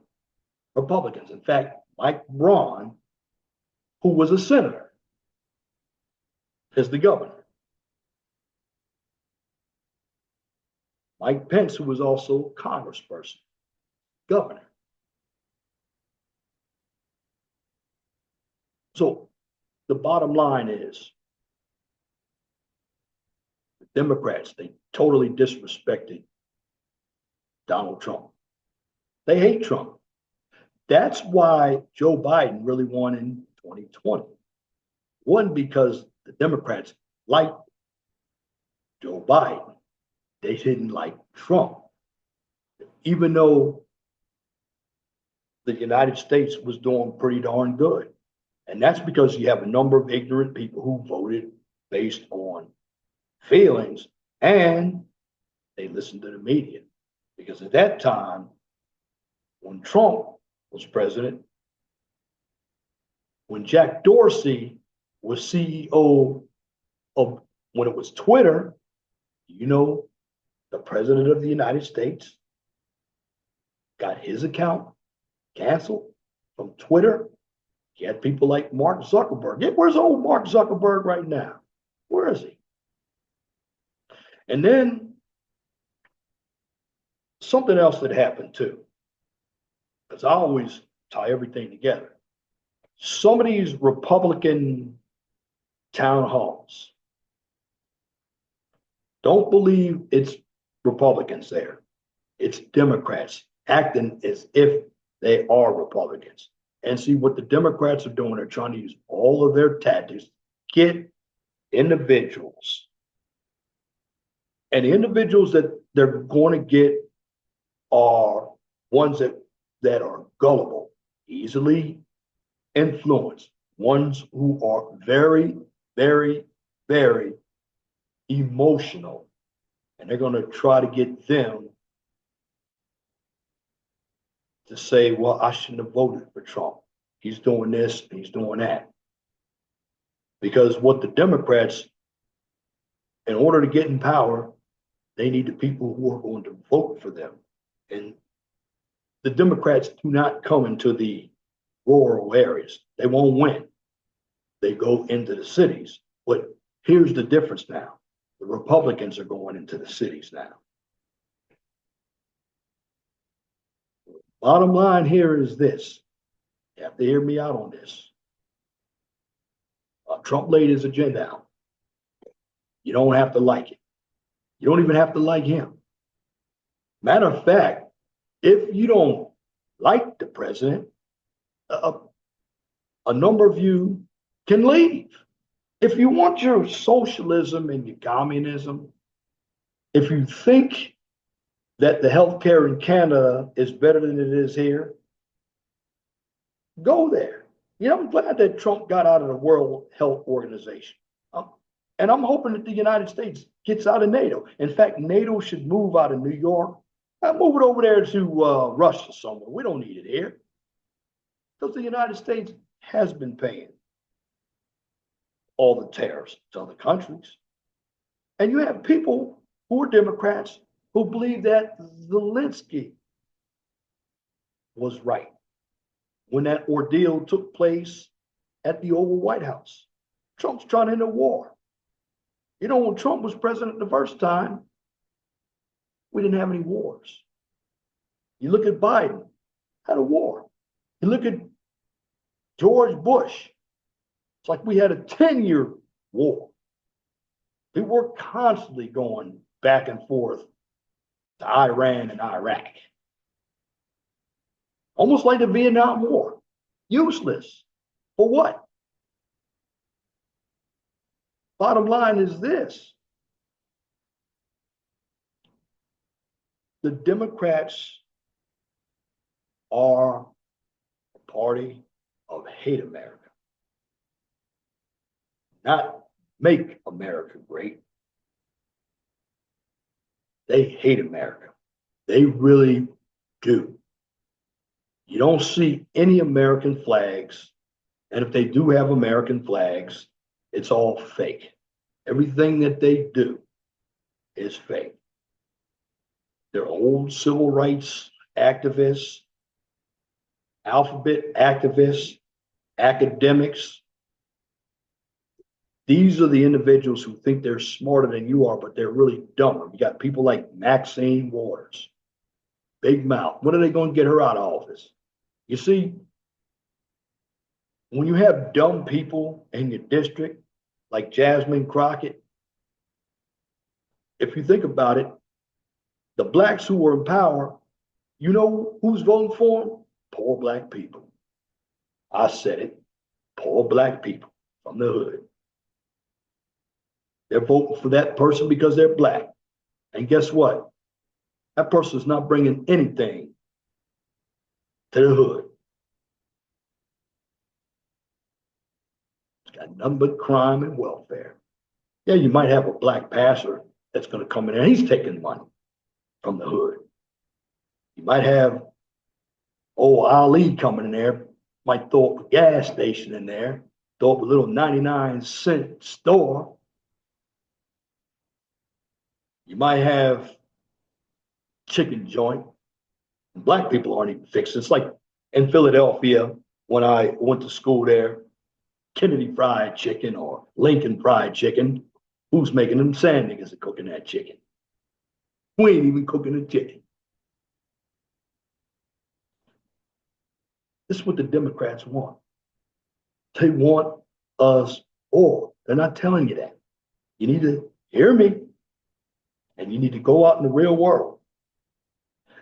A: Republicans. In fact, Mike Braun, who was a senator, is the governor. Mike Pence, who was also a congressperson, governor. So the bottom line is the Democrats, they totally disrespected Donald Trump. They hate Trump. That's why Joe Biden really won in 2020. One, because the Democrats liked Joe Biden. They didn't like Trump. Even though the United States was doing pretty darn good. And that's because you have a number of ignorant people who voted based on feelings and they listened to the media. Because at that time, when Trump was president, when Jack Dorsey was CEO of, when it was Twitter, the president of the United States got his account canceled from Twitter. You had people like Mark Zuckerberg. Yeah, where's old Mark Zuckerberg right now? Where is he? And then something else that happened too, because I always tie everything together. Some of these Republican town halls, don't believe it's Republicans there. It's Democrats acting as if they are Republicans. And see what the Democrats are doing, they're trying to use all of their tactics, get individuals. And the individuals that they're going to get are ones that are gullible, easily influenced, ones who are very, very, very emotional. And they're going to try to get them to say, well, I shouldn't have voted for Trump. He's doing this and he's doing that. Because what the Democrats, in order to get in power, they need the people who are going to vote for them. And the Democrats do not come into the rural areas. They won't win. They go into the cities. But here's the difference now. The Republicans are going into the cities now. Bottom line here is this. You have to hear me out on this. Trump laid his agenda out. You don't have to like it. You don't even have to like him. Matter of fact, if you don't like the president, a number of you can leave. If you want your socialism and your communism, if you think that the healthcare in Canada is better than it is here, go there. You know, I'm glad that Trump got out of the World Health Organization. And I'm hoping that the United States gets out of NATO. In fact, NATO should move out of New York. Move it over there to Russia somewhere. We don't need it here. Because the United States has been paying all the tariffs to other countries. And you have people who are Democrats who believe that Zelensky was right when that ordeal took place at the Oval White House. Trump's trying to end a war. You know, when Trump was president the first time, we didn't have any wars. You look at Biden, had a war. You look at George Bush, it's like we had a 10-year war. We were constantly going back and forth to Iran and Iraq. Almost like the Vietnam War. Useless. For what? Bottom line is this. The Democrats are a party of hate America. Not make America great. They hate America. They really do. You don't see any American flags. And if they do have American flags, it's all fake. Everything that they do is fake. They're old civil rights activists, alphabet activists, academics. These are the individuals who think they're smarter than you are, but they're really dumber. You got people like Maxine Waters, big mouth. When are they going to get her out of office? You see, when you have dumb people in your district, like Jasmine Crockett, if you think about it, the blacks who were in power, you know who's voting for them? Poor black people. I said it. Poor black people from the hood. They're voting for that person because they're black. And guess what? That person's not bringing anything to the hood. It's got nothing but crime and welfare. Yeah, you might have a black pastor that's going to come in there. He's taking money from the hood. You might have Ali coming in there, might throw up a gas station in there, throw up a little 99-cent store. You might have chicken joint. Black people aren't even fixed. It's like in Philadelphia when I went to school there, Kennedy Fried Chicken or Lincoln Fried Chicken. Who's making them? Sand niggas are cooking that chicken. We ain't even cooking the chicken. This is what the Democrats want. They want us all. They're not telling you that. You need to hear me. And you need to go out in the real world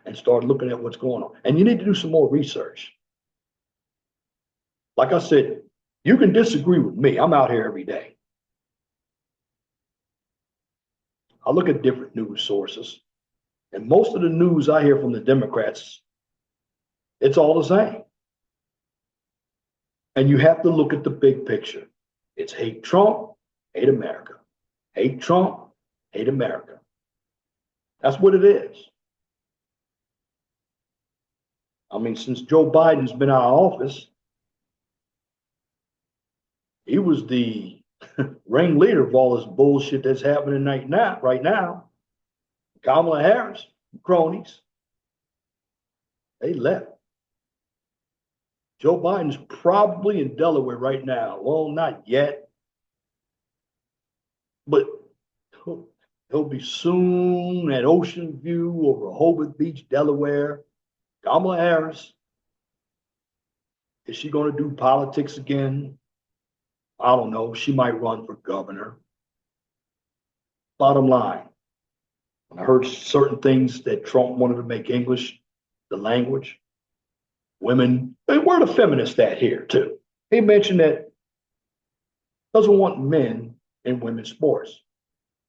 A: and start looking at what's going on. And you need to do some more research. Like I said, you can disagree with me. I'm out here every day. I look at different news sources. And most of the news I hear from the Democrats It's all the same. And you have to look at the big picture. It's hate Trump, hate America. Hate Trump, hate America. That's what it is. I mean, since Joe Biden's been out of office, he was the ringleader of all this bullshit that's happening right now. Kamala Harris, cronies, they left. Joe Biden's probably in Delaware right now. Well, not yet, but he'll be soon at Ocean View or Rehoboth Beach, Delaware. Kamala Harris, is she going to do politics again? I don't know. She might run for governor. Bottom line, I heard certain things that Trump wanted to make English the language. Women, where the feminists at here too? He mentioned that doesn't want men in women's sports.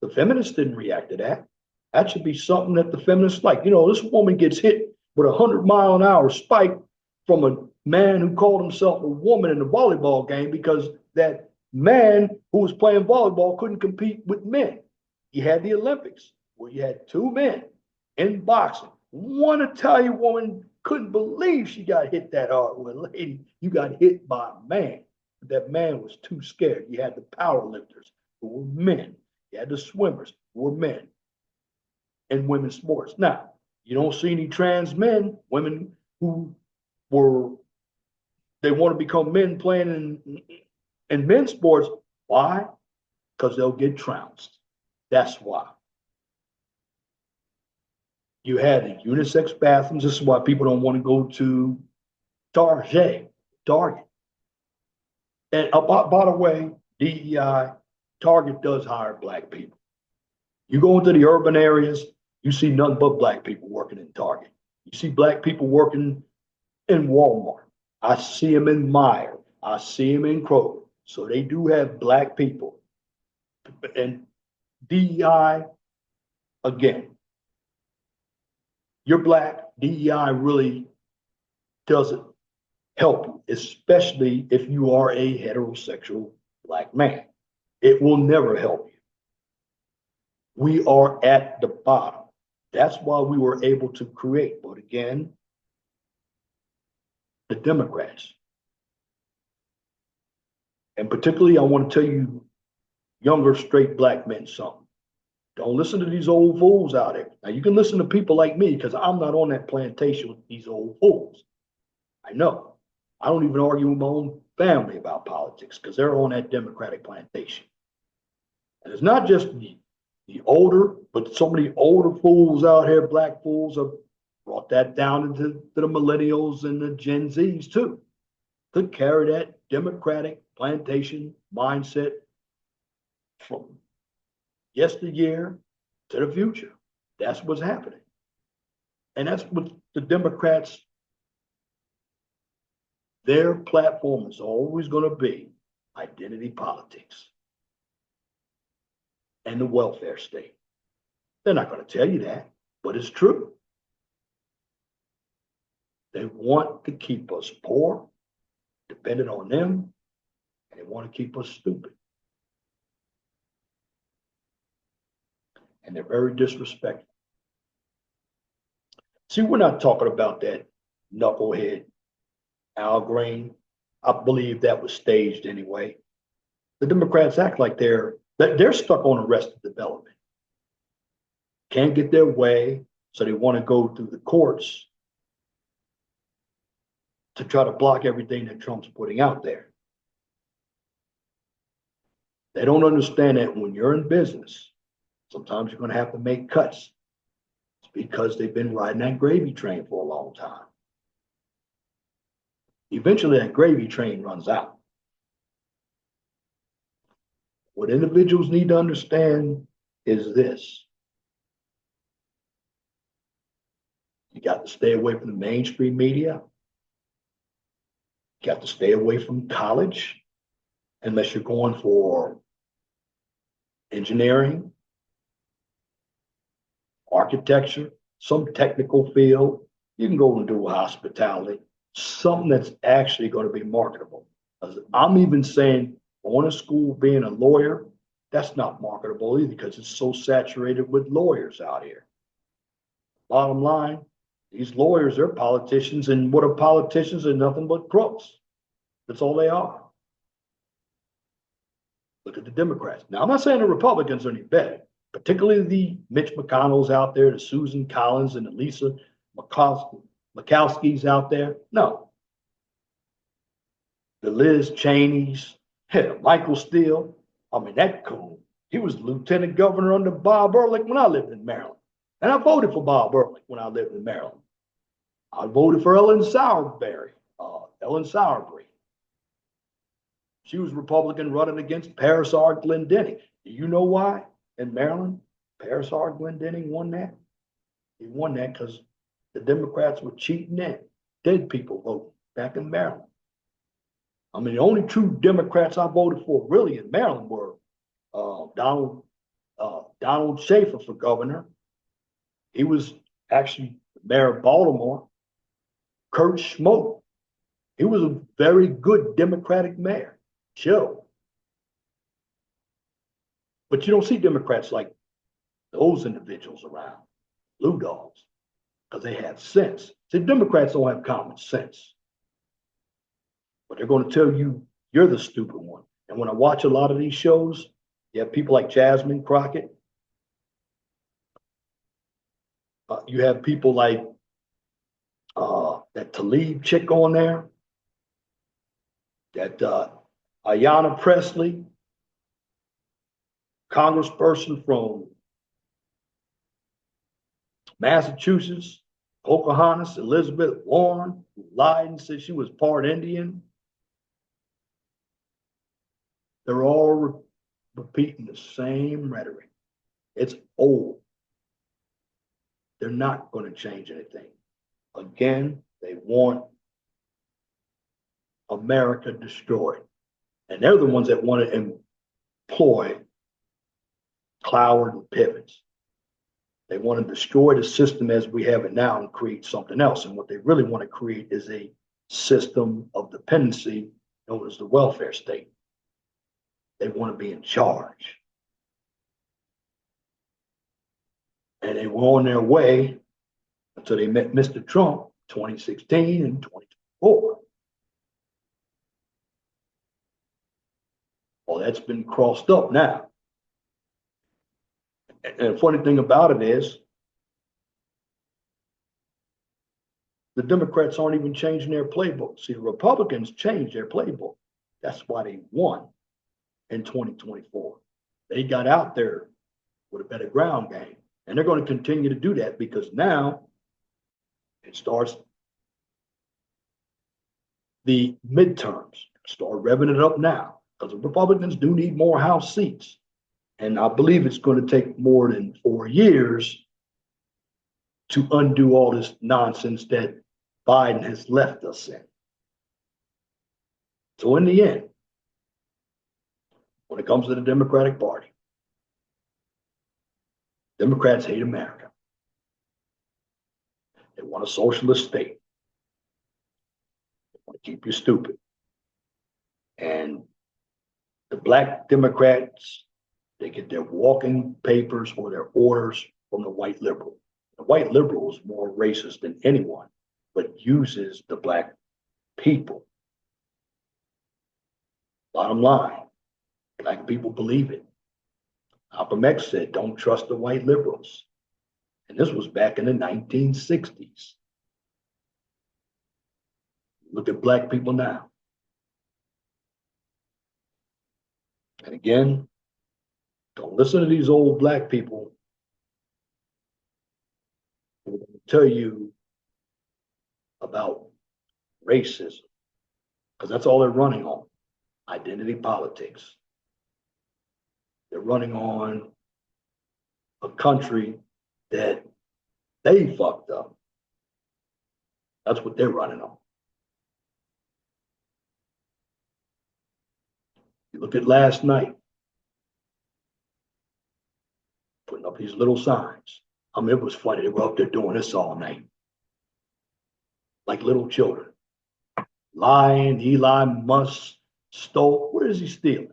A: The feminists didn't react to that. That should be something that the feminists like. You know, this woman gets hit with a 100-mile-an-hour spike from a man who called himself a woman in a volleyball game because that man who was playing volleyball couldn't compete with men. You had the Olympics where you had two men in boxing. One Italian woman couldn't believe she got hit that hard. Well, lady, you got hit by a man. But that man was too scared. You had the power lifters who were men. You had the swimmers who were men in women's sports. Now, you don't see any trans men, women who they want to become men playing in men's sports. Why? Because they'll get trounced. That's why. You had the unisex bathrooms. This is why people don't want to go to Target. And by the way, DEI, Target does hire black people. You go into the urban areas, you see nothing but black people working in Target. You see black people working in Walmart. I see them in Meijer. I see them in Kroger. So they do have black people. And DEI, again, you're black, DEI really doesn't help you, especially if you are a heterosexual black man. It will never help you. We are at the bottom. That's why we were able to create. But again, the Democrats. And particularly, I want to tell you, younger straight black men, something. Don't listen to these old fools out there. Now, you can listen to people like me because I'm not on that plantation with these old fools. I know. I don't even argue with my own family about politics because they're on that Democratic plantation. And it's not just the older, but so many older fools out here, black fools, have brought that down into the millennials and the Gen Zs too, to carry that Democratic plantation mindset from yesteryear to the future. That's what's happening. And that's what the Democrats, their platform is always going to be identity politics and the welfare state. They're not going to tell you that, but it's true. They want to keep us poor, dependent on them, and they want to keep us stupid. And they're very disrespectful. See, we're not talking about that knucklehead Al Green. I believe that was staged anyway. The Democrats act like they're stuck on arrested development. Can't get their way, so they want to go through the courts to try to block everything that Trump's putting out there. They don't understand that when you're in business, sometimes you're going to have to make cuts. It's because they've been riding that gravy train for a long time. Eventually, that gravy train runs out. What individuals need to understand is this. You got to stay away from the mainstream media. You got to stay away from college unless you're going for engineering, architecture, some technical field. you can go and do hospitality, something that's actually going to be marketable. I'm even saying going to school, being a lawyer, that's not marketable either because it's so saturated with lawyers out here. Bottom line, these lawyers are politicians, and what are politicians? Are nothing but crooks. That's all they are. Look at the Democrats. Now, I'm not saying the Republicans are any better, particularly the Mitch McConnells out there, the Susan Collins and the Lisa Murkowski's out there. No. The Liz Cheneys, hell, Michael Steele. I mean, that coon. He was lieutenant governor under Bob Ehrlich when I lived in Maryland. And I voted for Bob Ehrlich when I lived in Maryland. I voted for Ellen Sauerberry. She was Republican running against Paris R. Glendening. Do you know why in Maryland Paris R. Glendening won that? He won that because the Democrats were cheating in. Dead people voting back in Maryland. I mean, the only true Democrats I voted for really in Maryland were Donald Schaefer for governor. He was actually the mayor of Baltimore. Kurt Schmoke. He was a very good Democratic mayor. Chill. But you don't see Democrats like those individuals around, blue dogs, because they have sense. See, Democrats don't have common sense. But they're going to tell you you're the stupid one. And when I watch a lot of these shows, you have people like Jasmine Crockett. You have people like that Talib chick on there, that Ayanna Presley, congressperson from Massachusetts, Pocahontas, Elizabeth Warren, who lied and said she was part Indian. They're all repeating the same rhetoric. It's old. They're not going to change anything. Again, they want America destroyed. And they're the ones that want to employ Cloward and Pivens. They want to destroy the system as we have it now and create something else. And what they really want to create is a system of dependency known as the welfare state. They want to be in charge. And they were on their way until they met Mr. Trump 2016 and 2024. Well, that's been crossed up now. And the funny thing about it is, the Democrats aren't even changing their playbook. See, the Republicans changed their playbook. That's why they won in 2024. They got out there with a better ground game. And they're going to continue to do that because now it starts the midterms. Start revving it up now because the Republicans do need more House seats. And I believe it's going to take more than 4 years to undo all this nonsense that Biden has left us in. So in the end, when it comes to the Democratic Party, Democrats hate America. They want a socialist state. They want to keep you stupid. And the black Democrats, they get their walking papers or their orders from the white liberal. The white liberal is more racist than anyone, but uses the black people. Bottom line, black people believe it. Malcolm X said, don't trust the white liberals. And this was back in the 1960s. Look at black people now. And again, don't listen to these old black people who will tell you about racism, because that's all they're running on, identity politics. They're running on a country that they fucked up. That's what they're running on. You look at last night, putting up these little signs. I mean, it was funny. They were up there doing this all night. like little children. Lying, Elon Musk stole. Where is he stealing?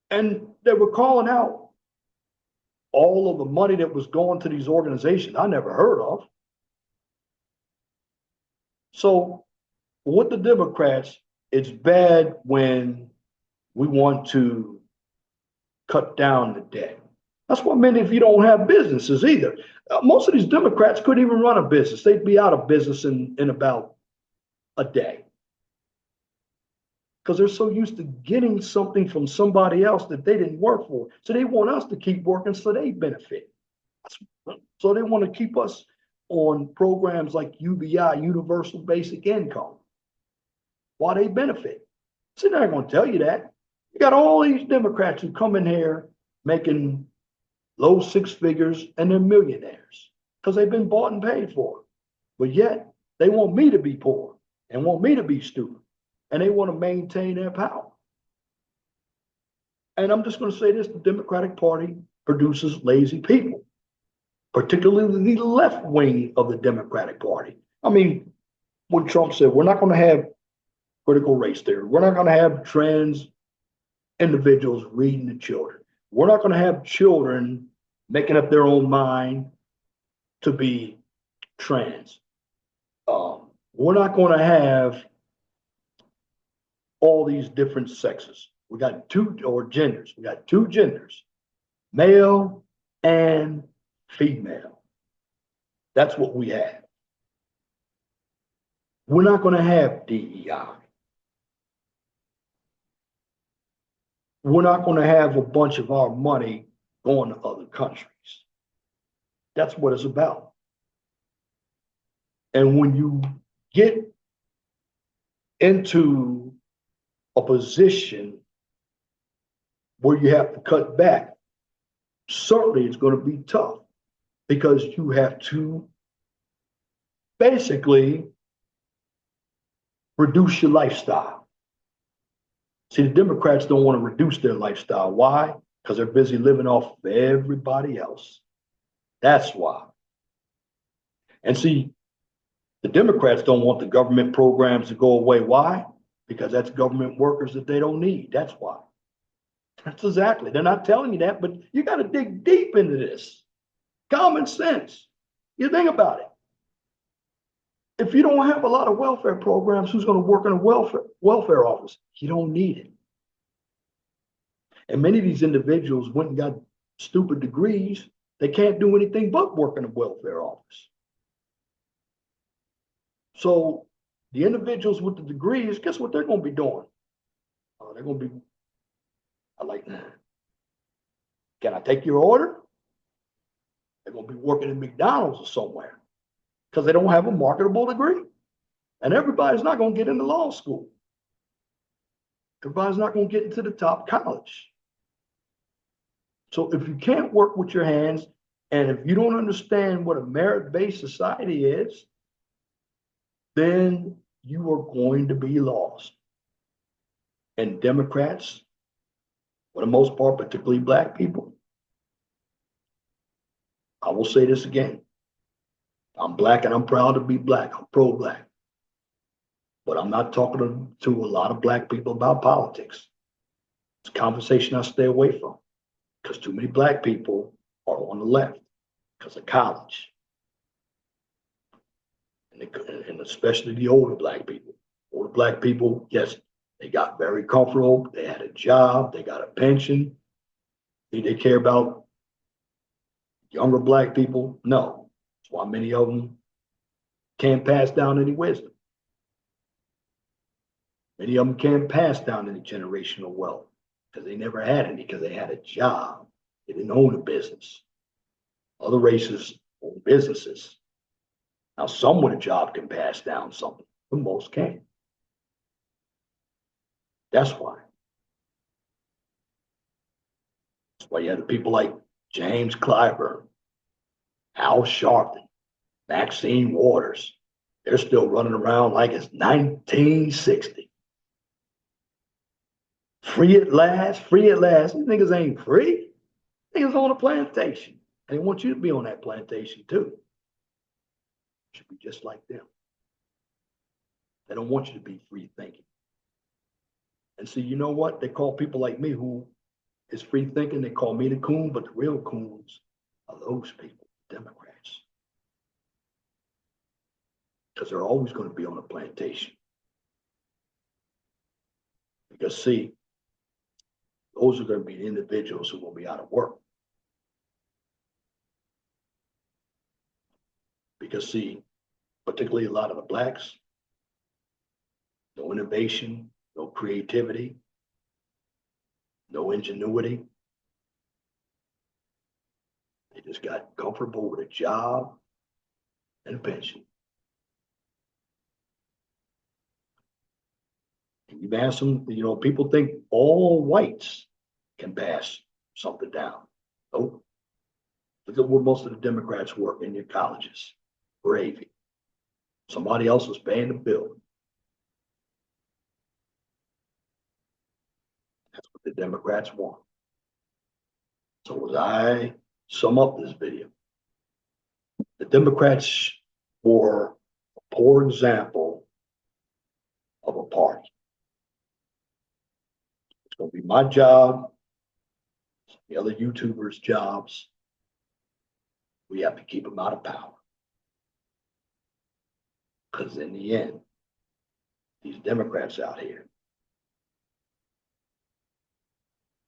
A: And they were calling out all of the money that was going to these organizations I never heard of. So with the Democrats, it's bad when we want to cut down the debt. That's why many of you don't have businesses either. Most of these Democrats couldn't even run a business. They'd be out of business in about a day because they're so used to getting something from somebody else that they didn't work for. So they want us to keep working so they benefit. So they want to keep us on programs like UBI, Universal Basic Income, while they benefit. So they're not going to tell you that. You got all these Democrats who come in here making low six figures and they're millionaires because they've been bought and paid for. But yet they want me to be poor and want me to be stupid. And they want to maintain their power. And I'm just going to say this, the Democratic Party produces lazy people, particularly the left wing of the Democratic Party. I mean, when Trump said, we're not going to have critical race theory. We're not going to have trans individuals reading to children. We're not going to have children making up their own mind to be trans. We're not going to have all these different sexes. We got two, or genders. We got two genders, male and female. That's what we have. We're not going to have DEI. We're not going to have a bunch of our money going to other countries. That's what it's about. And when you get into a position where you have to cut back, certainly it's going to be tough because you have to basically reduce your lifestyle. See, the Democrats don't want to reduce their lifestyle. Why? Because they're busy living off of everybody else. That's why. And see, the Democrats don't want the government programs to go away. Why? Because that's government workers that they don't need. That's why. That's exactly. They're not telling you that, but you got to dig deep into this. Common sense. You think about it. If you don't have a lot of welfare programs, who's going to work in a welfare office? You don't need it. And many of these individuals went and got stupid degrees. They can't do anything but work in a welfare office. So the individuals with the degrees, guess what they're going to be doing? They're going to be, I like that. Can I take your order? They're going to be working at McDonald's or somewhere because they don't have a marketable degree. And everybody's not going to get into law school. Everybody's not going to get into the top college. So if you can't work with your hands, and if you don't understand what a merit-based society is, then you are going to be lost. And Democrats, for the most part, particularly Black people, I will say this again. I'm Black and I'm proud to be Black. I'm pro-Black. But I'm not talking to a lot of Black people about politics. It's a conversation I stay away from because too many Black people are on the left because of college. And especially the older Black people. Older Black people, yes, they got very comfortable. They had a job. They got a pension. They care about younger Black people? No. That's why many of them can't pass down any wisdom. Many of them can't pass down any generational wealth because they never had any because they had a job. They didn't own a business. Other races own businesses. Now, some with a job can pass down something, but most can't. That's why. That's why you have the people like James Clyburn, Al Sharpton, Maxine Waters. They're still running around like it's 1960. Free at last, free at last. You niggas ain't free. Niggas on a plantation. They want you to be on that plantation too. should be just like them. They don't want you to be free thinking. And see, you know what? They call people like me who is free thinking, they call me the coon, but the real coons are those people, Democrats. Because they're always going to be on a plantation. Because see, those are going to be the individuals who will be out of work. Because see, particularly a lot of the blacks, no innovation, no creativity, no ingenuity. They just got comfortable with a job and a pension. And you've asked them, you know, people think all whites can pass something down. Nope. Look at where most of the Democrats work in your colleges. Gravy. Somebody else is paying the bill. That's what the Democrats want. So as I sum up this video, the Democrats were a poor example of a party. It's going to be my job, the other YouTubers' jobs. We have to keep them out of power. Because in the end, these Democrats out here,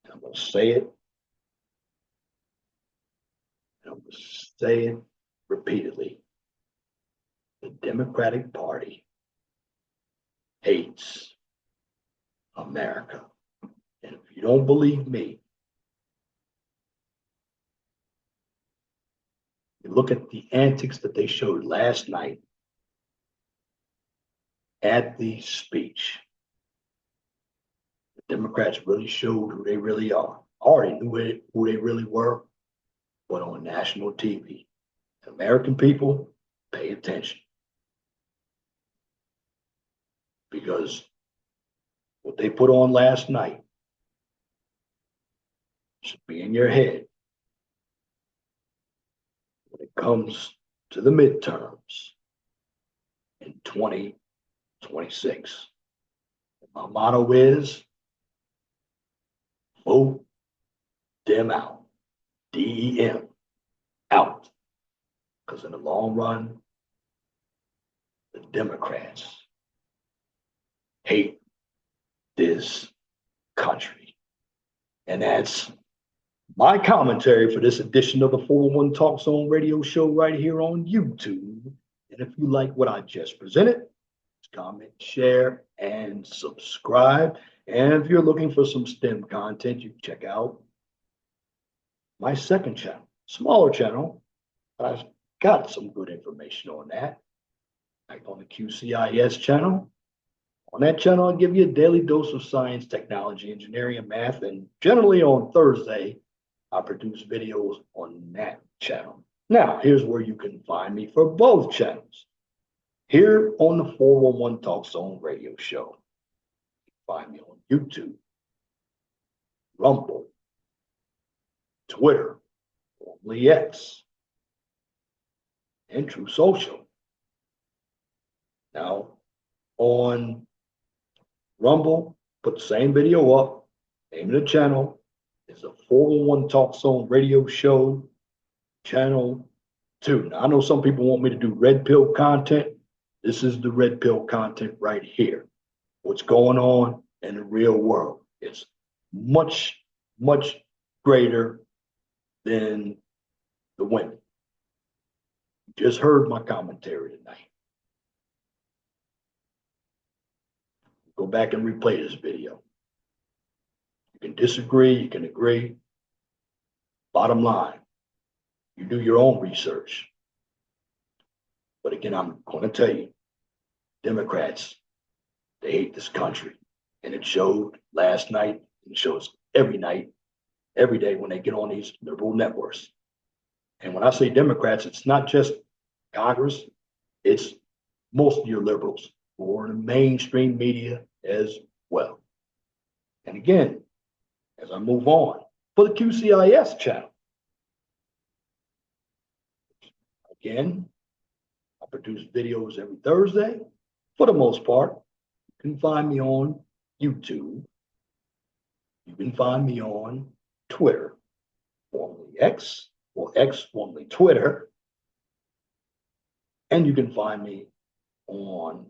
A: and I'm going to say it, and I'm going to say it repeatedly, the Democratic Party hates America. And if you don't believe me, you look at the antics that they showed last night at the speech. The Democrats really showed who they really are. I already knew who they really were, but on national TV. American people, pay attention. Because what they put on last night should be in your head when it comes to the midterms in 2026. My motto is vote them out. DEM out. Because in the long run, the Democrats hate this country. And that's my commentary for this edition of the 401 Talk Zone radio show right here on YouTube. And if you like what I just presented, comment, share, and subscribe. And if you're looking for some STEM content, you can check out my second channel, smaller channel. I've got some good information on that. Like on the QCIS channel. On that channel, I'll give you a daily dose of science, technology, engineering, and math. And generally on Thursday, I produce videos on that channel. Now, here's where you can find me for both channels. Here on the 411 Talk Zone radio show. You can find me on YouTube, Rumble, Twitter, formerly X, and True Social. Now, on Rumble, put the same video up. Name of the channel is a 411 Talk Zone radio show, channel 2. Now, I know some people want me to do red pill content. This is the red pill content right here. What's going on in the real world. It's much, much greater than the women. You just heard my commentary tonight. Go back and replay this video. You can disagree, you can agree. Bottom line, you do your own research. But again, I'm going to tell you, Democrats, they hate this country. And it showed last night, and it shows every night, every day when they get on these liberal networks. And when I say Democrats, it's not just Congress, it's most of your liberals who are in the mainstream media as well. And again, as I move on, for the QCIS channel, again, I produce videos every Thursday. For the most part, you can find me on YouTube. You can find me on Twitter, formerly X, or X, formerly Twitter. And you can find me on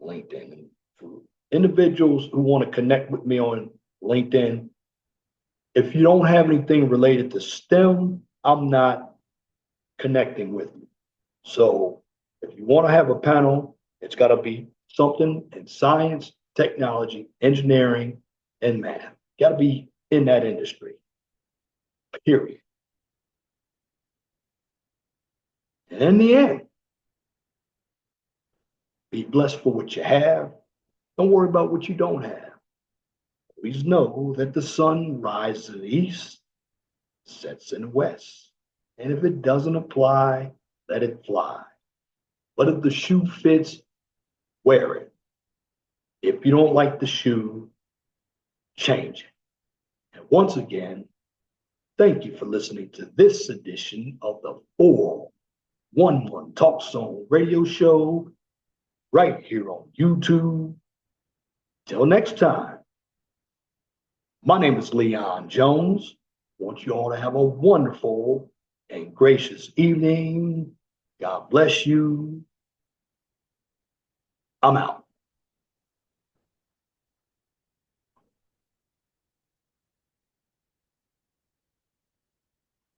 A: LinkedIn. And for individuals who want to connect with me on LinkedIn, if you don't have anything related to STEM, I'm not connecting with you. So if you want to have a panel, it's got to be something in science, technology, engineering, and math. Got to be in that industry, period. And in the end, be blessed for what you have. Don't worry about what you don't have. Please know that the sun rises in the east, sets in the west. And if it doesn't apply, let it fly. But if the shoe fits, wear it. If you don't like the shoe, change it. And once again, thank you for listening to this edition of the 411 Talk Zone radio show right here on YouTube. Till next time, my name is Leon Jones. I want you all to have a wonderful and gracious evening. God bless you. I'm out.